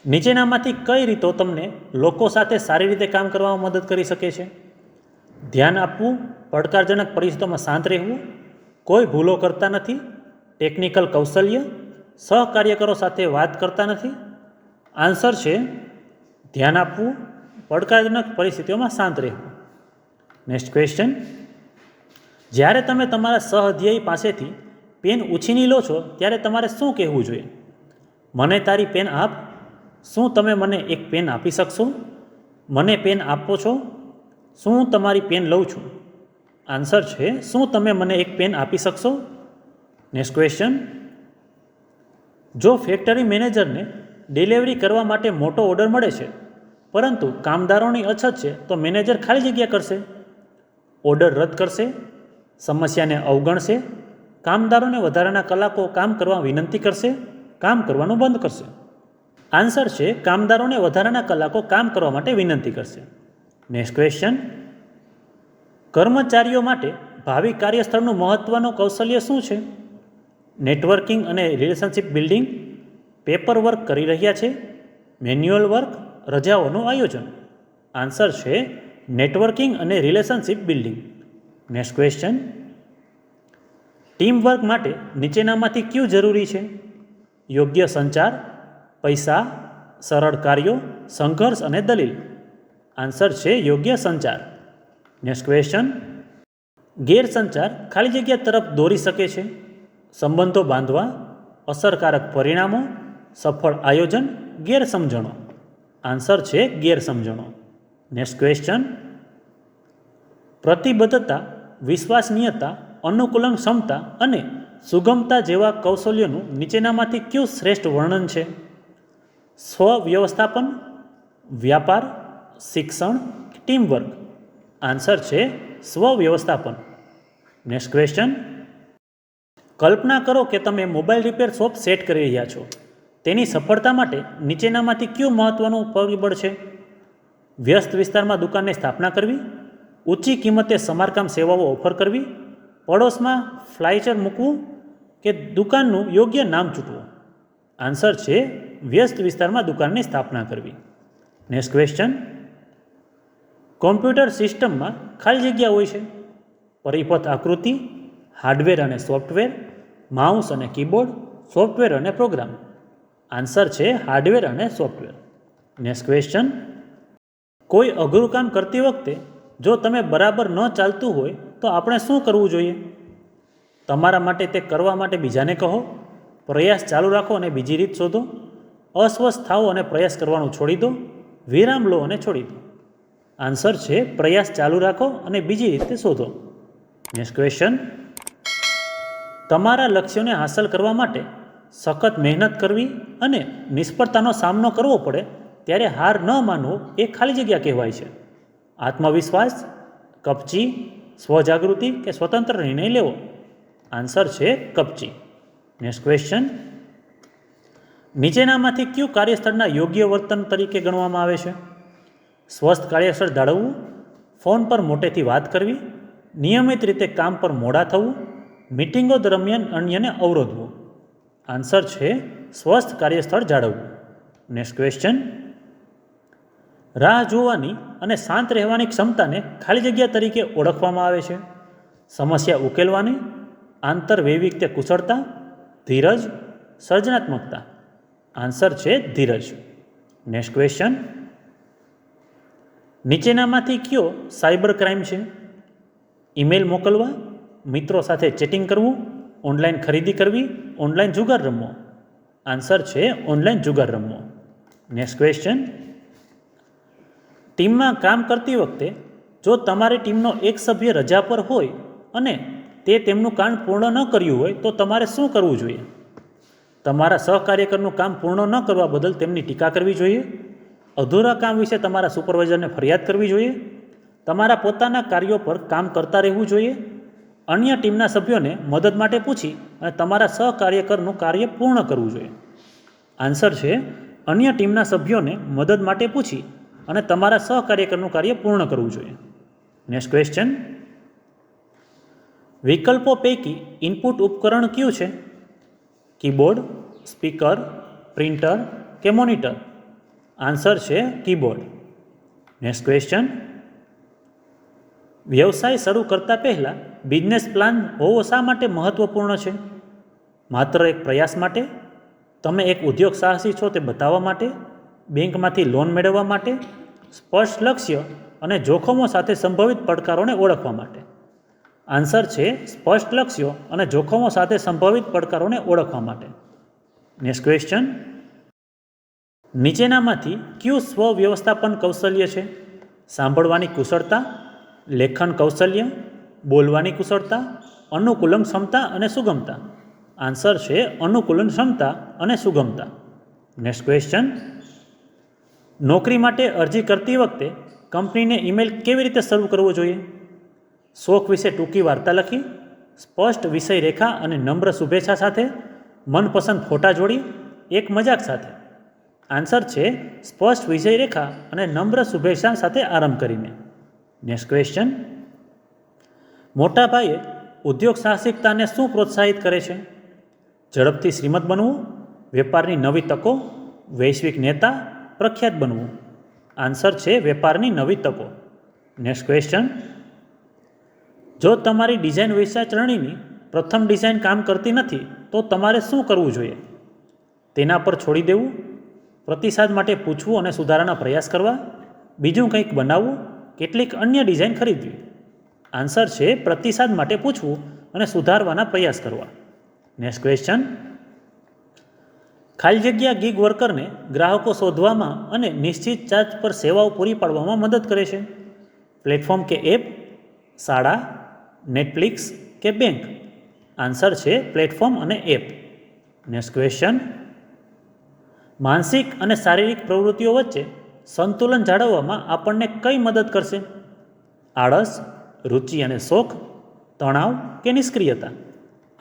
નીચેનામાંથી કઈ રીતો તમને લોકો સાથે સારી રીતે કામ કરવામાં મદદ કરી શકે છે? ધ્યાન આપવું, પડકારજનક પરિસ્થિતિઓમાં શાંત રહેવું, કોઈ ભૂલો કરતા નથી, ટેકનિકલ કૌશલ્ય, સહકાર્યકરો સાથે વાત કરતા નથી? આન્સર છે ધ્યાન આપવું, પડકારજનક પરિસ્થિતિઓમાં શાંત રહેવું. Next question. જ્યારે તમે તમારા સહઅધ્યાયી પાસેથી પેન ઉછીની લો છો ત્યારે તમારે શું કહેવું જોઈએ? મને તારી પેન આપ. શું તમે મને એક પેન આપી શકશો? મને પેન આપો છો? શું હું તમારી પેન લઉં છું? આન્સર છે શું તમે મને એક પેન આપી શકશો? નેક્સ્ટ ક્વેશ્ચન, જો ફેક્ટરી મેનેજરને ડિલિવરી કરવા માટે મોટો ઓર્ડર મળે છે પરંતુ કામદારોની અછત છે તો મેનેજર ખાલી જગ્યા કરશે, ઓર્ડર રદ કરશે, સમસ્યાને અવગણશે, કામદારોને વધારાના કલાકો કામ કરવા વિનંતી કરશે, કામ કરવાનું બંધ કરશે? આન્સર છે કામદારોને વધારાના કલાકો કામ કરવા માટે વિનંતી કરશે. નેક્સ્ટ ક્વેશ્ચન, કર્મચારીઓ માટે ભાવિ કાર્યસ્થળનું મહત્વનું કૌશલ્ય શું છે? નેટવર્કિંગ અને રિલેશનશિપ બિલ્ડિંગ, પેપર વર્ક કરી રહ્યા છે, મેન્યુઅલ વર્ક, રજાઓનું આયોજન? આન્સર છે નેટવર્કિંગ અને relationship building. Next question, team work માટે નીચેનામાંથી કયું જરૂરી છે? યોગ્ય સંચાર, પૈસા, સરળ કાર્યો, સંઘર્ષ અને દલીલ? આન્સર છે યોગ્ય સંચાર. નેક્સ્ટ ક્વેશ્ચન, ગેરસંચાર ખાલી જગ્યા તરફ દોરી શકે છે, સંબંધો બાંધવા, અસરકારક પરિણામો, સફળ આયોજન, ગેરસમજણો? આન્સર છે ગેરસમજણો. નેક્સ્ટ ક્વેશ્ચન, પ્રતિબદ્ધતા, વિશ્વસનીયતા, અનુકૂલન ક્ષમતા અને સુગમતા જેવા કૌશલ્યોનું નીચેનામાંથી કયું શ્રેષ્ઠ વર્ણન છે? સ્વ વ્યવસ્થાપન, વ્યાપાર, શિક્ષણ, ટીમવર્ક? આન્સર છે સ્વ વ્યવસ્થાપન. નેક્સ્ટ ક્વેશ્ચન, કલ્પના કરો કે તમે મોબાઈલ રિપેર શોપ સેટ કરી રહ્યા છો. તેની સફળતા માટે નીચેનામાંથી કયું મહત્વનું પરિબળ છે? વ્યસ્ત વિસ્તારમાં દુકાનની સ્થાપના કરવી, ઊંચી કિંમતે સમારકામ સેવાઓ ઓફર કરવી, પડોશમાં ફ્લાયચર મૂકવું કે દુકાનનું યોગ્ય નામ ચૂંટવું? આન્સર છે વ્યસ્ત વિસ્તારમાં દુકાનની સ્થાપના કરવી. નેક્સ્ટ ક્વેશ્ચન, કોમ્પ્યુટર સિસ્ટમમાં ખાલી જગ્યા હોય છે, પરિપથ આકૃતિ, હાર્ડવેર અને સોફ્ટવેર, માઉસ અને કીબોર્ડ, સોફ્ટવેર અને પ્રોગ્રામ? આન્સર છે હાર્ડવેર અને સોફ્ટવેર. નેક્સ્ટ ક્વેશ્ચન, કોઈ અઘરું કામ કરતી વખતે જો તમે બરાબર ન ચાલતું હોય તો આપણે શું કરવું જોઈએ? તમારા માટે તે કરવા માટે બીજાને કહો, પ્રયાસ ચાલુ રાખો અને બીજી રીત શોધો, અસ્વસ્થ થાઓ અને પ્રયાસ કરવાનું છોડી દો, વિરામ લો અને છોડી દો? આન્સર છે પ્રયાસ ચાલુ રાખો અને બીજી રીતે શોધો. નેક્સ્ટ ક્વેશ્ચન, તમારા લક્ષ્યોને હાંસલ કરવા માટે સખત મહેનત કરવી અને નિષ્ફળતાનો સામનો કરવો પડે ત્યારે હાર ન માનવો એ ખાલી જગ્યા કહેવાય છે. આત્મવિશ્વાસ, કપચી, સ્વજાગૃતિ કે સ્વતંત્ર નિર્ણય લેવો? આન્સર છે કપચી. નેક્સ્ટ ક્વેશ્ચન, નીચેનામાંથી કયું કાર્યસ્થળના યોગ્ય વર્તન તરીકે ગણવામાં આવે છે? સ્વસ્થ કાર્યસ્થળ જાળવવું, ફોન પર મોટેથી વાત કરવી, નિયમિત રીતે કામ પર મોડા થવું, મીટિંગો દરમિયાન અન્યને અવરોધવું? આન્સર છે સ્વસ્થ કાર્યસ્થળ જાળવવું. નેક્સ્ટ ક્વેશ્ચન, રાહ જોવાની અને શાંત રહેવાની ક્ષમતાને ખાલી જગ્યા તરીકે ઓળખવામાં આવે છે? સમસ્યા ઉકેલવાની, આંતરવૈયક્તિક કુશળતા, ધીરજ, સર્જનાત્મકતા? આન્સર છે ધીરજ. નેક્સ્ટ ક્વેશ્ચન, નીચેનામાંથી કયો સાયબર ક્રાઇમ છે? ઈમેલ મોકલવા, મિત્રો સાથે ચેટિંગ કરવું, ઓનલાઈન ખરીદી કરવી, ઓનલાઈન જુગાર રમવો? આન્સર છે ઓનલાઈન જુગાર રમવો. નેક્સ્ટ ક્વેશ્ચન, ટીમમાં કામ કરતી વખતે જો તમારી ટીમનો એક સભ્ય રજા પર હોય અને તે તેમનું કામ પૂર્ણ ન કર્યું હોય તો તમારે શું કરવું જોઈએ? તમારા સહકાર્યકરનું કામ પૂર્ણ ન કરવા બદલ તેમની ટીકા કરવી જોઈએ, અધૂરા કામ વિશે તમારા સુપરવાઇઝરને ફરિયાદ કરવી જોઈએ, તમારા પોતાના કાર્યો પર કામ કરતા રહેવું જોઈએ, અન્ય ટીમના સભ્યોને મદદ માટે પૂછી અને તમારા સહકાર્યકરનું કાર્ય પૂર્ણ કરવું જોઈએ? આન્સર છે અન્ય ટીમના સભ્યોને મદદ માટે પૂછી અને તમારા સહકાર્યકરનું કાર્ય પૂર્ણ કરવું જોઈએ. નેક્સ્ટ ક્વેશ્ચન, વિકલ્પો પૈકી ઇનપુટ ઉપકરણ કયું છે? કીબોર્ડ, સ્પીકર, પ્રિન્ટર કે મોનિટર? આન્સર છે કીબોર્ડ. નેક્સ્ટ ક્વેશ્ચન, વ્યવસાય શરૂ કરતા પહેલાં બિઝનેસ પ્લાન હોવો શા માટે મહત્વપૂર્ણ છે? માત્ર એક પ્રયાસ માટે, તમે એક ઉદ્યોગ સાહસી છો તે બતાવવા માટે, બેંકમાંથી લોન મેળવવા માટે, સ્પષ્ટ લક્ષ્ય અને જોખમો સાથે સંભવિત પડકારોને ઓળખવા માટે? આન્સર છે સ્પષ્ટ લક્ષ્યો અને જોખમો સાથે સંભવિત પડકારોને ઓળખવા માટે. નેક્સ્ટ ક્વેશ્ચન, નીચેનામાંથી કયું સ્વ વ્યવસ્થાપન કૌશલ્ય છે? સાંભળવાની કુશળતા, લેખન કૌશલ્ય, બોલવાની કુશળતા, અનુકૂલન ક્ષમતા અને સુગમતા? આન્સર છે અનુકૂલન ક્ષમતા અને સુગમતા. નેક્સ્ટ ક્વેશ્ચન, નોકરી માટે અરજી કરતી વખતે કંપનીને ઈમેલ કેવી રીતે શરૂ કરવો જોઈએ? શોખ વિશે ટૂંકી વાર્તા લખી, સ્પષ્ટ વિષય રેખા અને નમ્ર શુભેચ્છા સાથે, મનપસંદ ફોટા જોડી, એક મજાક સાથે. આન્સર છે સ્પષ્ટ વિષય રેખા અને નમ્ર શુભેચ્છા સાથે આરંભ કરીને. નેક્સ્ટ ક્વેશ્ચન, મોટા ભાઈએ ઉદ્યોગ સાહસિકતાને શું પ્રોત્સાહિત કરે છે? ઝડપથી શ્રીમંત બનવું, વેપારની નવી તકો, વૈશ્વિક નેતા, પ્રખ્યાત બનવું. આન્સર છે વેપારની નવી તકો. નેક્સ્ટ ક્વેશ્ચન, જો તમારી ડિઝાઇન વેચાચરણીની પ્રથમ ડિઝાઇન કામ કરતી નથી તો તમારે શું કરવું જોઈએ? તેના પર છોડી દેવું, પ્રતિસાદ માટે પૂછવું અને સુધારાના પ્રયાસ કરવા, બીજું કંઈક બનાવવું, કેટલીક અન્ય ડિઝાઇન ખરીદવી. આન્સર છે પ્રતિસાદ માટે પૂછવું અને સુધારવાના પ્રયાસ કરવા. નેક્સ્ટ ક્વેશ્ચન, ખાલી જગ્યા ગીગ વર્કરને ગ્રાહકો શોધવામાં અને નિશ્ચિત ચાર્જ પર સેવાઓ પૂરી પાડવામાં મદદ કરે છે. પ્લેટફોર્મ કે એપ, શાળા, નેટફ્લિક્સ કે બેંક. આન્સર છે પ્લેટફોર્મ અને એપ. નેક્સ્ટ ક્વેશ્ચન, માનસિક અને શારીરિક પ્રવૃત્તિઓ વચ્ચે સંતુલન જાળવવામાં આપણને કઈ મદદ કરશે? આળસ, રુચિ અને શોખ, તણાવ કે નિષ્ક્રિયતા.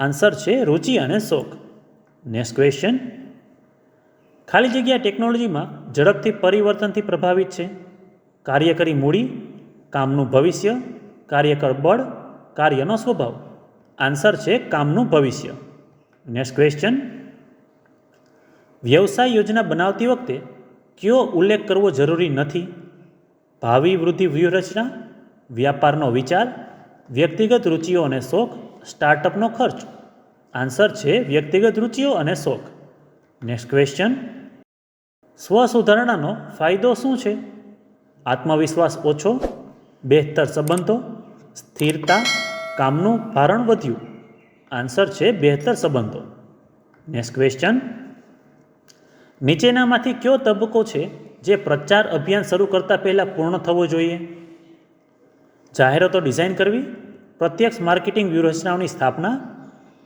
આન્સર છે રુચિ અને શોખ. નેક્સ્ટ ક્વેશ્ચન, ખાલી જગ્યા ટેકનોલોજીમાં ઝડપથી પરિવર્તનથી પ્રભાવિત છે. કાર્યકરી મૂડી, કામનું ભવિષ્ય, કાર્યકર બળ, કાર્યનો સ્વભાવ. આન્સર છે કામનું ભવિષ્ય. નેક્સ્ટ ક્વેશ્ચન, વ્યવસાય યોજના બનાવતી વખતે કયો ઉલ્લેખ કરવો જરૂરી નથી? ભાવિ વૃદ્ધિ વ્યૂહરચના, વ્યાપારનો વિચાર, વ્યક્તિગત રુચિઓ અને શોખ, સ્ટાર્ટઅપનો ખર્ચ. આન્સર છે વ્યક્તિગત રુચિઓ અને શોખ. નેક્સ્ટ ક્વેશ્ચન, સ્વસુધારણાનો ફાયદો શું છે? આત્મવિશ્વાસ ઓછો, બહેતર સંબંધો, સ્થિરતા, કામનું ભારણ વધ્યું. આન્સર છે બહેતર સંબંધો. નેક્સ્ટ ક્વેશ્ચન, નીચેનામાંથી કયો તબક્કો છે જે પ્રચાર અભિયાન શરૂ કરતા પહેલાં પૂર્ણ થવો જોઈએ? જાહેરાતો ડિઝાઇન કરવી, પ્રત્યક્ષ માર્કેટિંગ વ્યૂહરચનાઓની સ્થાપના,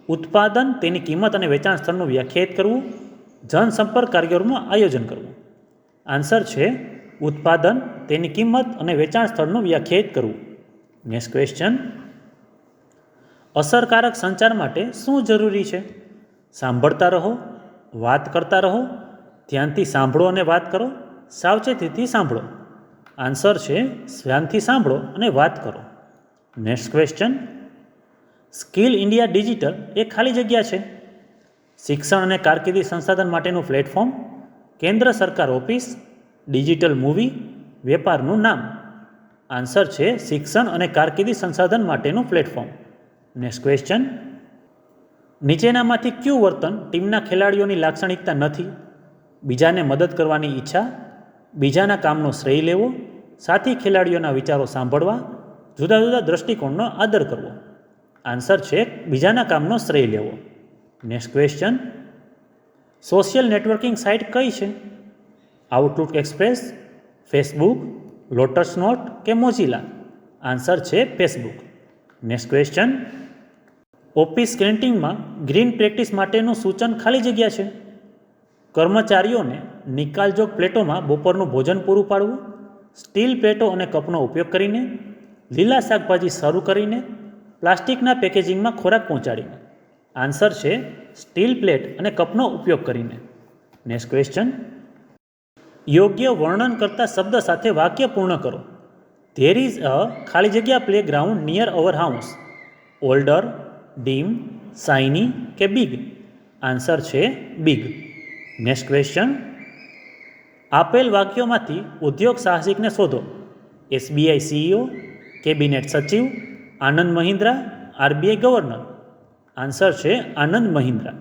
ઉત્પાદન, તેની કિંમત અને વેચાણ સ્થળનું વ્યાખ્યાયિત કરવું, જનસંપર્ક કાર્યક્રમનું આયોજન કરવું. આન્સર છે ઉત્પાદન, તેની કિંમત અને વેચાણ સ્થળનું વ્યાખ્યાયિત કરવું. નેક્સ્ટ ક્વેશ્ચન, અસરકારક સંચાર માટે શું જરૂરી છે? સાંભળતા રહો, વાત કરતા રહો, ધ્યાનથી સાંભળો અને વાત કરો, સાવચેતીથી સાંભળો. આન્સર છે ધ્યાનથી સાંભળો અને વાત કરો. Next question, skill India digital એ ખાલી જગ્યા છે. શિક્ષણ અને કારકિર્દી સંસાધન માટેનું પ્લેટફોર્મ, કેન્દ્ર સરકાર ઓફિસ, ડિજિટલ મૂવી, વેપારનું નામ. આન્સર છે શિક્ષણ અને કારકિર્દી સંસાધન માટેનું પ્લેટફોર્મ. નેક્સ્ટ ક્વેશ્ચન, નીચેનામાંથી કયું વર્તન ટીમના ખેલાડીઓની લાક્ષણિકતા નથી? બીજાને મદદ કરવાની ઈચ્છા, બીજાના કામનો શ્રેય લેવો, સાથી ખેલાડીઓના વિચારો સાંભળવા, જુદા જુદા દ્રષ્ટિકોણનો આદર કરવો. આન્સર છે બીજાના કામનો શ્રેય લેવો. Next question, social networking site કઈ છે? Outlook Express, Facebook, Lotus Note કે મોઝિલા. આન્સર છે ફેસબુક. નેક્સ્ટ ક્વેશ્ચન, ઓફિસ કેન્ટીનમાં ગ્રીન પ્રેક્ટિસ માટેનું સૂચન ખાલી જગ્યા છે. કર્મચારીઓને નિકાલજોગ પ્લેટોમાં બપોરનું ભોજન પૂરું પાડવું, સ્ટીલ પ્લેટો અને કપનો ઉપયોગ કરીને, લીલા શાકભાજી શરૂ કરીને, પ્લાસ્ટિકના પેકેજિંગમાં ખોરાક પહોંચાડીને. આન્સર છે સ્ટીલ પ્લેટ અને કપનો ઉપયોગ કરીને. નેક્સ્ટ ક્વેશ્ચન, યોગ્ય વર્ણન કરતા શબ્દ સાથે વાક્ય પૂર્ણ કરો. ધેર ઇઝ અ ખાલી જગ્યા play ground near our house. Older, dim, shiny કે બિગ. આન્સર છે બિગ. નેક્સ્ટ ક્વેશ્ચન, આપેલ વાક્યોમાંથી ઉદ્યોગ સાહસિકને શોધો. એસબીઆઈ સીઈઓ, કેબિનેટ સચિવ, આનંદ મહિન્દ્રા, આરબીઆઈ ગવર્નર. આન્સર છે આનંદ મહિન્દ્રા.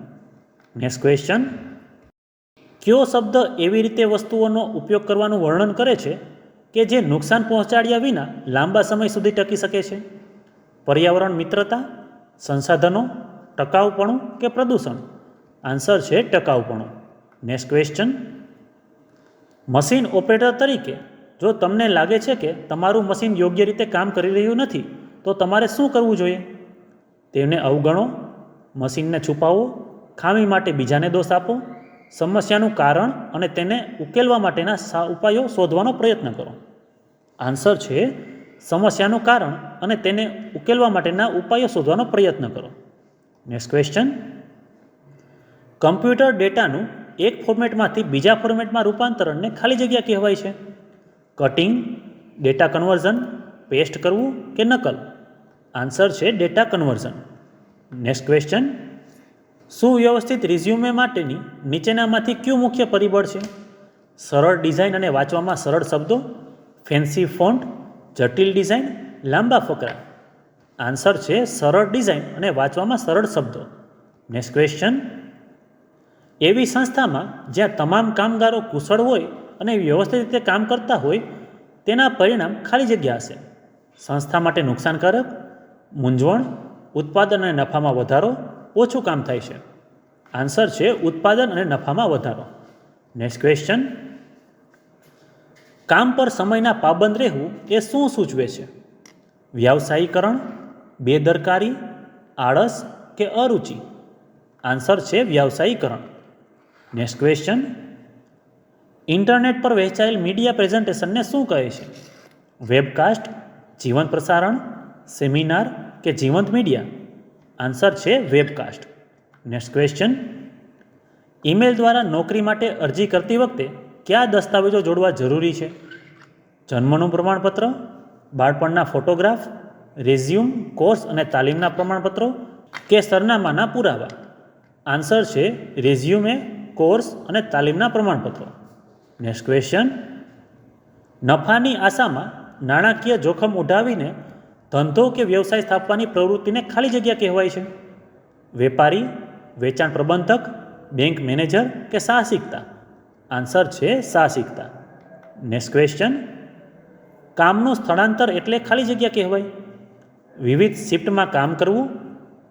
નેક્સ્ટ ક્વેશ્ચન, કયો શબ્દ એવી રીતે વસ્તુઓનો ઉપયોગ કરવાનું વર્ણન કરે છે કે જે નુકસાન પહોંચાડ્યા વિના લાંબા સમય સુધી ટકી શકે છે? પર્યાવરણ મિત્રતા, સંસાધનો, ટકાઉપણું કે પ્રદૂષણ. આન્સર છે ટકાઉપણું. નેક્સ્ટ ક્વેશ્ચન, મશીન ઓપરેટર તરીકે જો તમને લાગે છે કે તમારું મશીન યોગ્ય રીતે કામ કરી રહ્યું નથી તો તમારે શું કરવું જોઈએ? તેને અવગણો, મશીનને છુપાવવો, ખામી માટે બીજાને દોષ આપો, સમસ્યાનું કારણ અને તેને ઉકેલવા માટેના ઉપાયો શોધવાનો પ્રયત્ન કરો. આન્સર છે સમસ્યાનું કારણ અને તેને ઉકેલવા માટેના ઉપાયો શોધવાનો પ્રયત્ન કરો. Next question. કમ્પ્યુટર ડેટાનું એક ફોર્મેટમાંથી બીજા ફોર્મેટમાં રૂપાંતરણને ખાલી જગ્યા કહેવાય છે. કટિંગ, ડેટા કન્વર્ઝન, પેસ્ટ કરવું કે નકલ? આન્સર છે ડેટા કન્વર્ઝન. Next question. સુવ્યવસ્થિત રિઝ્યુમે માટેની નીચેનામાંથી કયું મુખ્ય પરિબળ છે? સરળ ડિઝાઇન અને વાંચવામાં સરળ શબ્દો, ફેન્સી ફોન્ટ, જટિલ ડિઝાઇન, લાંબા ફકરા? આન્સર છે સરળ ડિઝાઇન અને વાંચવામાં સરળ શબ્દો. Next question. એવી સંસ્થામાં જ્યાં તમામ કામગારો કુશળ હોય અને વ્યવસ્થિત રીતે કામ કરતા હોય તેના પરિણામ ખાલી જગ્યા હશે. સંસ્થા માટે નુકસાનકારક, મૂંઝવણ, ઉત્પાદન અને નફામાં વધારો, ઓછું કામ થાય છે? આન્સર છે ઉત્પાદન અને નફામાં વધારો. Next question. કામ પર સમયના પાબંદ રહેવું એ શું સૂચવે છે? વ્યાવસાયીકરણ, બેદરકારી, આળસ કે અરુચિ? આન્સર છે વ્યાવસાયીકરણ. Next question. ઇન્ટરનેટ પર વહેંચાયેલ મીડિયા પ્રેઝન્ટેશનને શું કહે છે? વેબકાસ્ટ, જીવંત પ્રસારણ, સેમિનાર કે જીવંત મીડિયા? આન્સર છે વેબકાસ્ટ. Next question. ઈમેલ દ્વારા નોકરી માટે અરજી કરતી વખતે કયા દસ્તાવેજો જોડવા જરૂરી છે? જન્મનું પ્રમાણપત્ર, બાળપણના ફોટોગ્રાફ, રેઝ્યુમ, કોર્સ અને તાલીમના પ્રમાણપત્રો કે સરનામાના પુરાવા? આન્સર છે રેઝ્યુમે, કોર્સ અને તાલીમના પ્રમાણપત્રો. Next question. નફાની આશામાં નાણાકીય જોખમ ઉઠાવીને ધંધો કે વ્યવસાય સ્થાપવાની પ્રવૃત્તિને ખાલી જગ્યા કહેવાય છે? વેપારી, વેચાણ પ્રબંધક, બેંક મેનેજર કે સાહસિકતા? આન્સર છે સાહસિકતા. Next question. કામનું સ્થળાંતર એટલે ખાલી જગ્યા કહેવાય? વિવિધ શિફ્ટમાં કામ કરવું,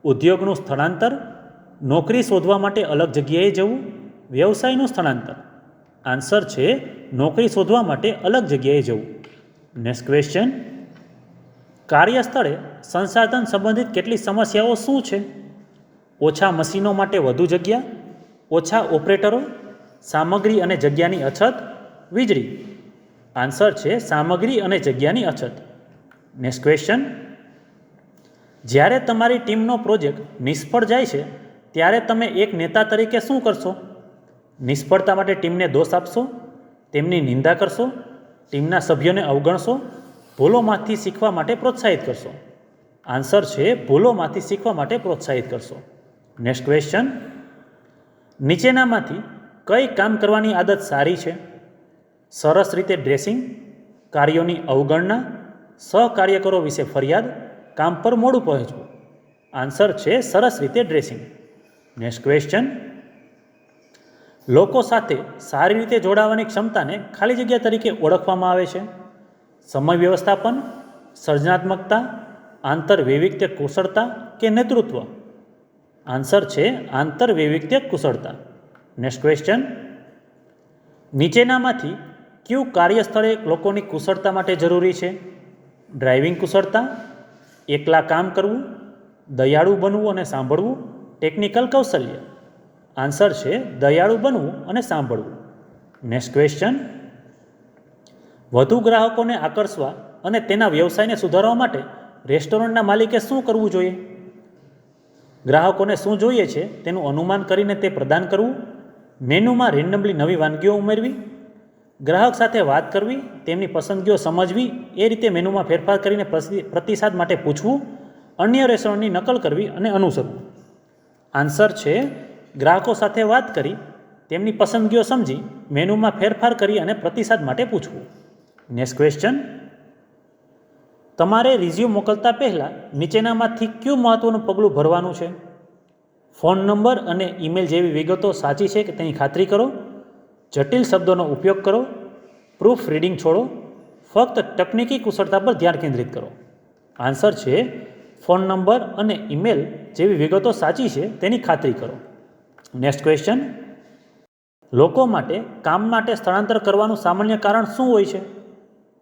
ઉદ્યોગનું સ્થળાંતર, નોકરી શોધવા માટે અલગ જગ્યાએ જવું, વ્યવસાયનું સ્થળાંતર? આન્સર છે નોકરી શોધવા માટે અલગ જગ્યાએ જવું. Next question. કાર્યસ્થળે સંસાધન સંબંધિત કેટલીક સમસ્યાઓ શું છે? ઓછા મશીનો માટે વધુ જગ્યા, ઓછા ઓપરેટરો, સામગ્રી અને જગ્યાની અછત, વીજળી? આન્સર છે સામગ્રી અને જગ્યાની અછત. Next question. જ્યારે તમારી ટીમનો પ્રોજેક્ટ નિષ્ફળ જાય છે ત્યારે તમે એક નેતા તરીકે શું કરશો? નિષ્ફળતા માટે ટીમને દોષ આપશો, તેમની નિંદા કરશો, ટીમના સભ્યોને અવગણશો, ભૂલોમાંથી શીખવા માટે પ્રોત્સાહિત કરશો? આન્સર છે ભૂલોમાંથી શીખવા માટે પ્રોત્સાહિત કરશો. Next question. નીચેનામાંથી કઈ કામ કરવાની આદત સારી છે? સરસ રીતે ડ્રેસિંગ, કાર્યોની અવગણના, સહકાર્યકરો વિશે ફરિયાદ, કામ પર મોડું પહોંચવું? આન્સર છે સરસ રીતે ડ્રેસિંગ. Next question. લોકો સાથે સારી રીતે જોડાવાની ક્ષમતાને ખાલી જગ્યા તરીકે ઓળખવામાં આવે છે? સમય વ્યવસ્થાપન, સર્જનાત્મકતા, આંતરવૈવિધ્ય કુશળતા કે નેતૃત્વ? આન્સર છે આંતરવૈવિધ્ય કુશળતા. Next question. નીચેનામાંથી કયું કાર્યસ્થળે લોકોની કુશળતા માટે જરૂરી છે? ડ્રાઇવિંગ કુશળતા, એકલા કામ કરવું, દયાળુ બનવું અને સાંભળવું, ટેકનિકલ કૌશલ્ય? આન્સર છે દયાળુ બનવું અને સાંભળવું. Next question. વધુ ગ્રાહકોને આકર્ષવા અને તેના વ્યવસાયને સુધારવા માટે રેસ્ટોરન્ટના માલિકે શું કરવું જોઈએ? ગ્રાહકોને શું જોઈએ છે તેનું અનુમાન કરીને તે પ્રદાન કરવું, મેનુમાં રેન્ડમલી નવી વાનગીઓ ઉમેરવી, ગ્રાહક સાથે વાત કરવી, તેમની પસંદગીઓ સમજવી, એ રીતે મેનુમાં ફેરફાર કરીને પ્રતિસાદ માટે પૂછવું, અન્ય રેસ્ટોરન્ટની નકલ કરવી અને અનુસરવું? આન્સર છે ગ્રાહકો સાથે વાત કરી, તેમની પસંદગીઓ સમજી, મેનુમાં ફેરફાર કરી અને પ્રતિસાદ માટે પૂછવું. Next question. તમારે રિઝ્યુમ મોકલતા પહેલાં નીચેનામાંથી કયું મહત્ત્વનું પગલું ભરવાનું છે? ફોન નંબર અને ઈમેલ જેવી વિગતો સાચી છે કે તેની ખાતરી કરો, જટિલ શબ્દોનો ઉપયોગ કરો, પ્રૂફ રીડિંગ છોડો, ફક્ત તકનીકી કુશળતા પર ધ્યાન કેન્દ્રિત કરો? આન્સર છે ફોન નંબર અને ઈમેલ જેવી વિગતો સાચી છે તેની ખાતરી કરો. Next question. લોકો માટે કામ માટે સ્થળાંતર કરવાનું સામાન્ય કારણ શું હોય છે?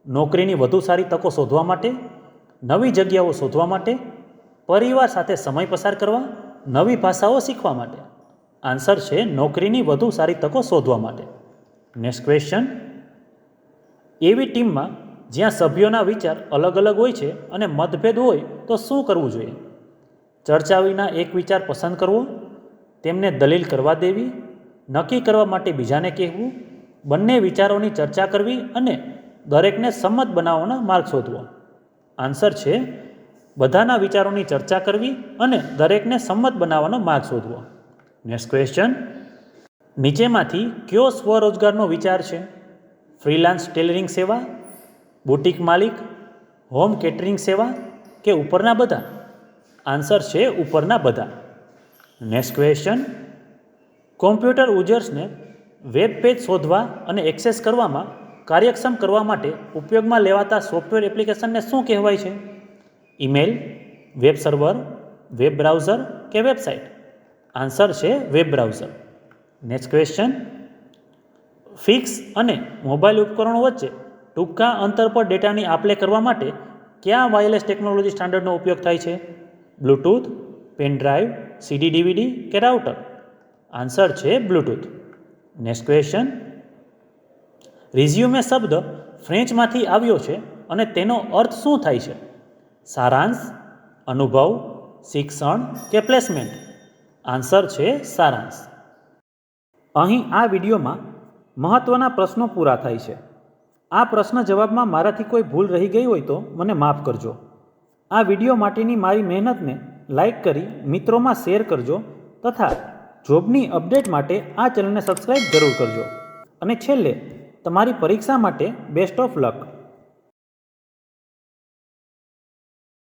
નોકરીની વધુ સારી તકો શોધવા માટે, નવી જગ્યાઓ શોધવા માટે, પરિવાર સાથે સમય પસાર કરવા, નવી ભાષાઓ શીખવા માટે. આન્સર છે નોકરીની વધુ સારી તકો શોધવા માટે. નેક્સ્ટ ક્વેશ્ચન, એવી ટીમમાં જ્યાં સભ્યોના વિચાર અલગ અલગ હોય છે અને મતભેદ હોય તો શું કરવું જોઈએ? ચર્ચા વિના એક વિચાર પસંદ કરવો, તેમને દલીલ કરવા દેવી, નક્કી કરવા માટે બીજાને કહેવું, બંને વિચારોની ચર્ચા કરવી અને દરેકને સંમત બનાવવાના માર્ગ શોધવો. આન્સર છે બધાના વિચારોની ચર્ચા કરવી અને દરેકને સંમત બનાવવાનો માર્ગ શોધવો. નેક્સ્ટ ક્વેશ્ચન, નીચેમાંથી કયો સ્વરોજગારનો વિચાર છે? ફ્રીલાન્સ ટેલરિંગ સેવા, બુટીક માલિક, હોમ કેટરિંગ સેવા કે ઉપરના બધા? આન્સર છે ઉપરના બધા. નેક્સ્ટ ક્વેશ્ચન, કોમ્પ્યુટર યુઝર્સને વેબ પેજ શોધવા અને એક્સેસ કરવામાં કાર્યક્ષમ કરવા માટે ઉપયોગમાં લેવાતા સોફ્ટવેર એપ્લિકેશનને શું કહેવાય છે? Email, web server, web browser કે વેબસાઇટ? આન્સર છે web browser. Next question, fix અને મોબાઈલ ઉપકરણો વચ્ચે ટૂંકા અંતર પર ડેટાની આપ-લે કરવા માટે કયા વાયરલેસ ટેકનોલોજી સ્ટાન્ડર્ડનો ઉપયોગ થાય છે? બ્લૂટૂથ, પેન ડ્રાઈવ, સીડી ડીવીડી કે રાઉટર? આન્સર છે બ્લૂટૂથ. નેક્સ્ટ ક્વેશ્ચન, રિઝ્યુમે શબ્દ ફ્રેન્ચમાંથી આવ્યો છે અને તેનો અર્થ શું થાય છે? સારાંશ, અનુભવ, શિક્ષણ કે પ્લેસમેન્ટ? આન્સર છે સારાંશ. અહીં આ વિડીયોમાં મહત્ત્વના પ્રશ્નો પૂરા થાય છે. આ પ્રશ્ન જવાબમાં મારાથી કોઈ ભૂલ રહી ગઈ હોય તો મને માફ કરજો. આ વિડીયો માટેની મારી મહેનતને લાઈક કરી મિત્રોમાં શેર કરજો તથા જોબની અપડેટ માટે આ ચેનલને સબસ્ક્રાઈબ જરૂર કરજો. અને છેલ્લે તમારી પરીક્ષા માટે બેસ્ટ ઓફ લક.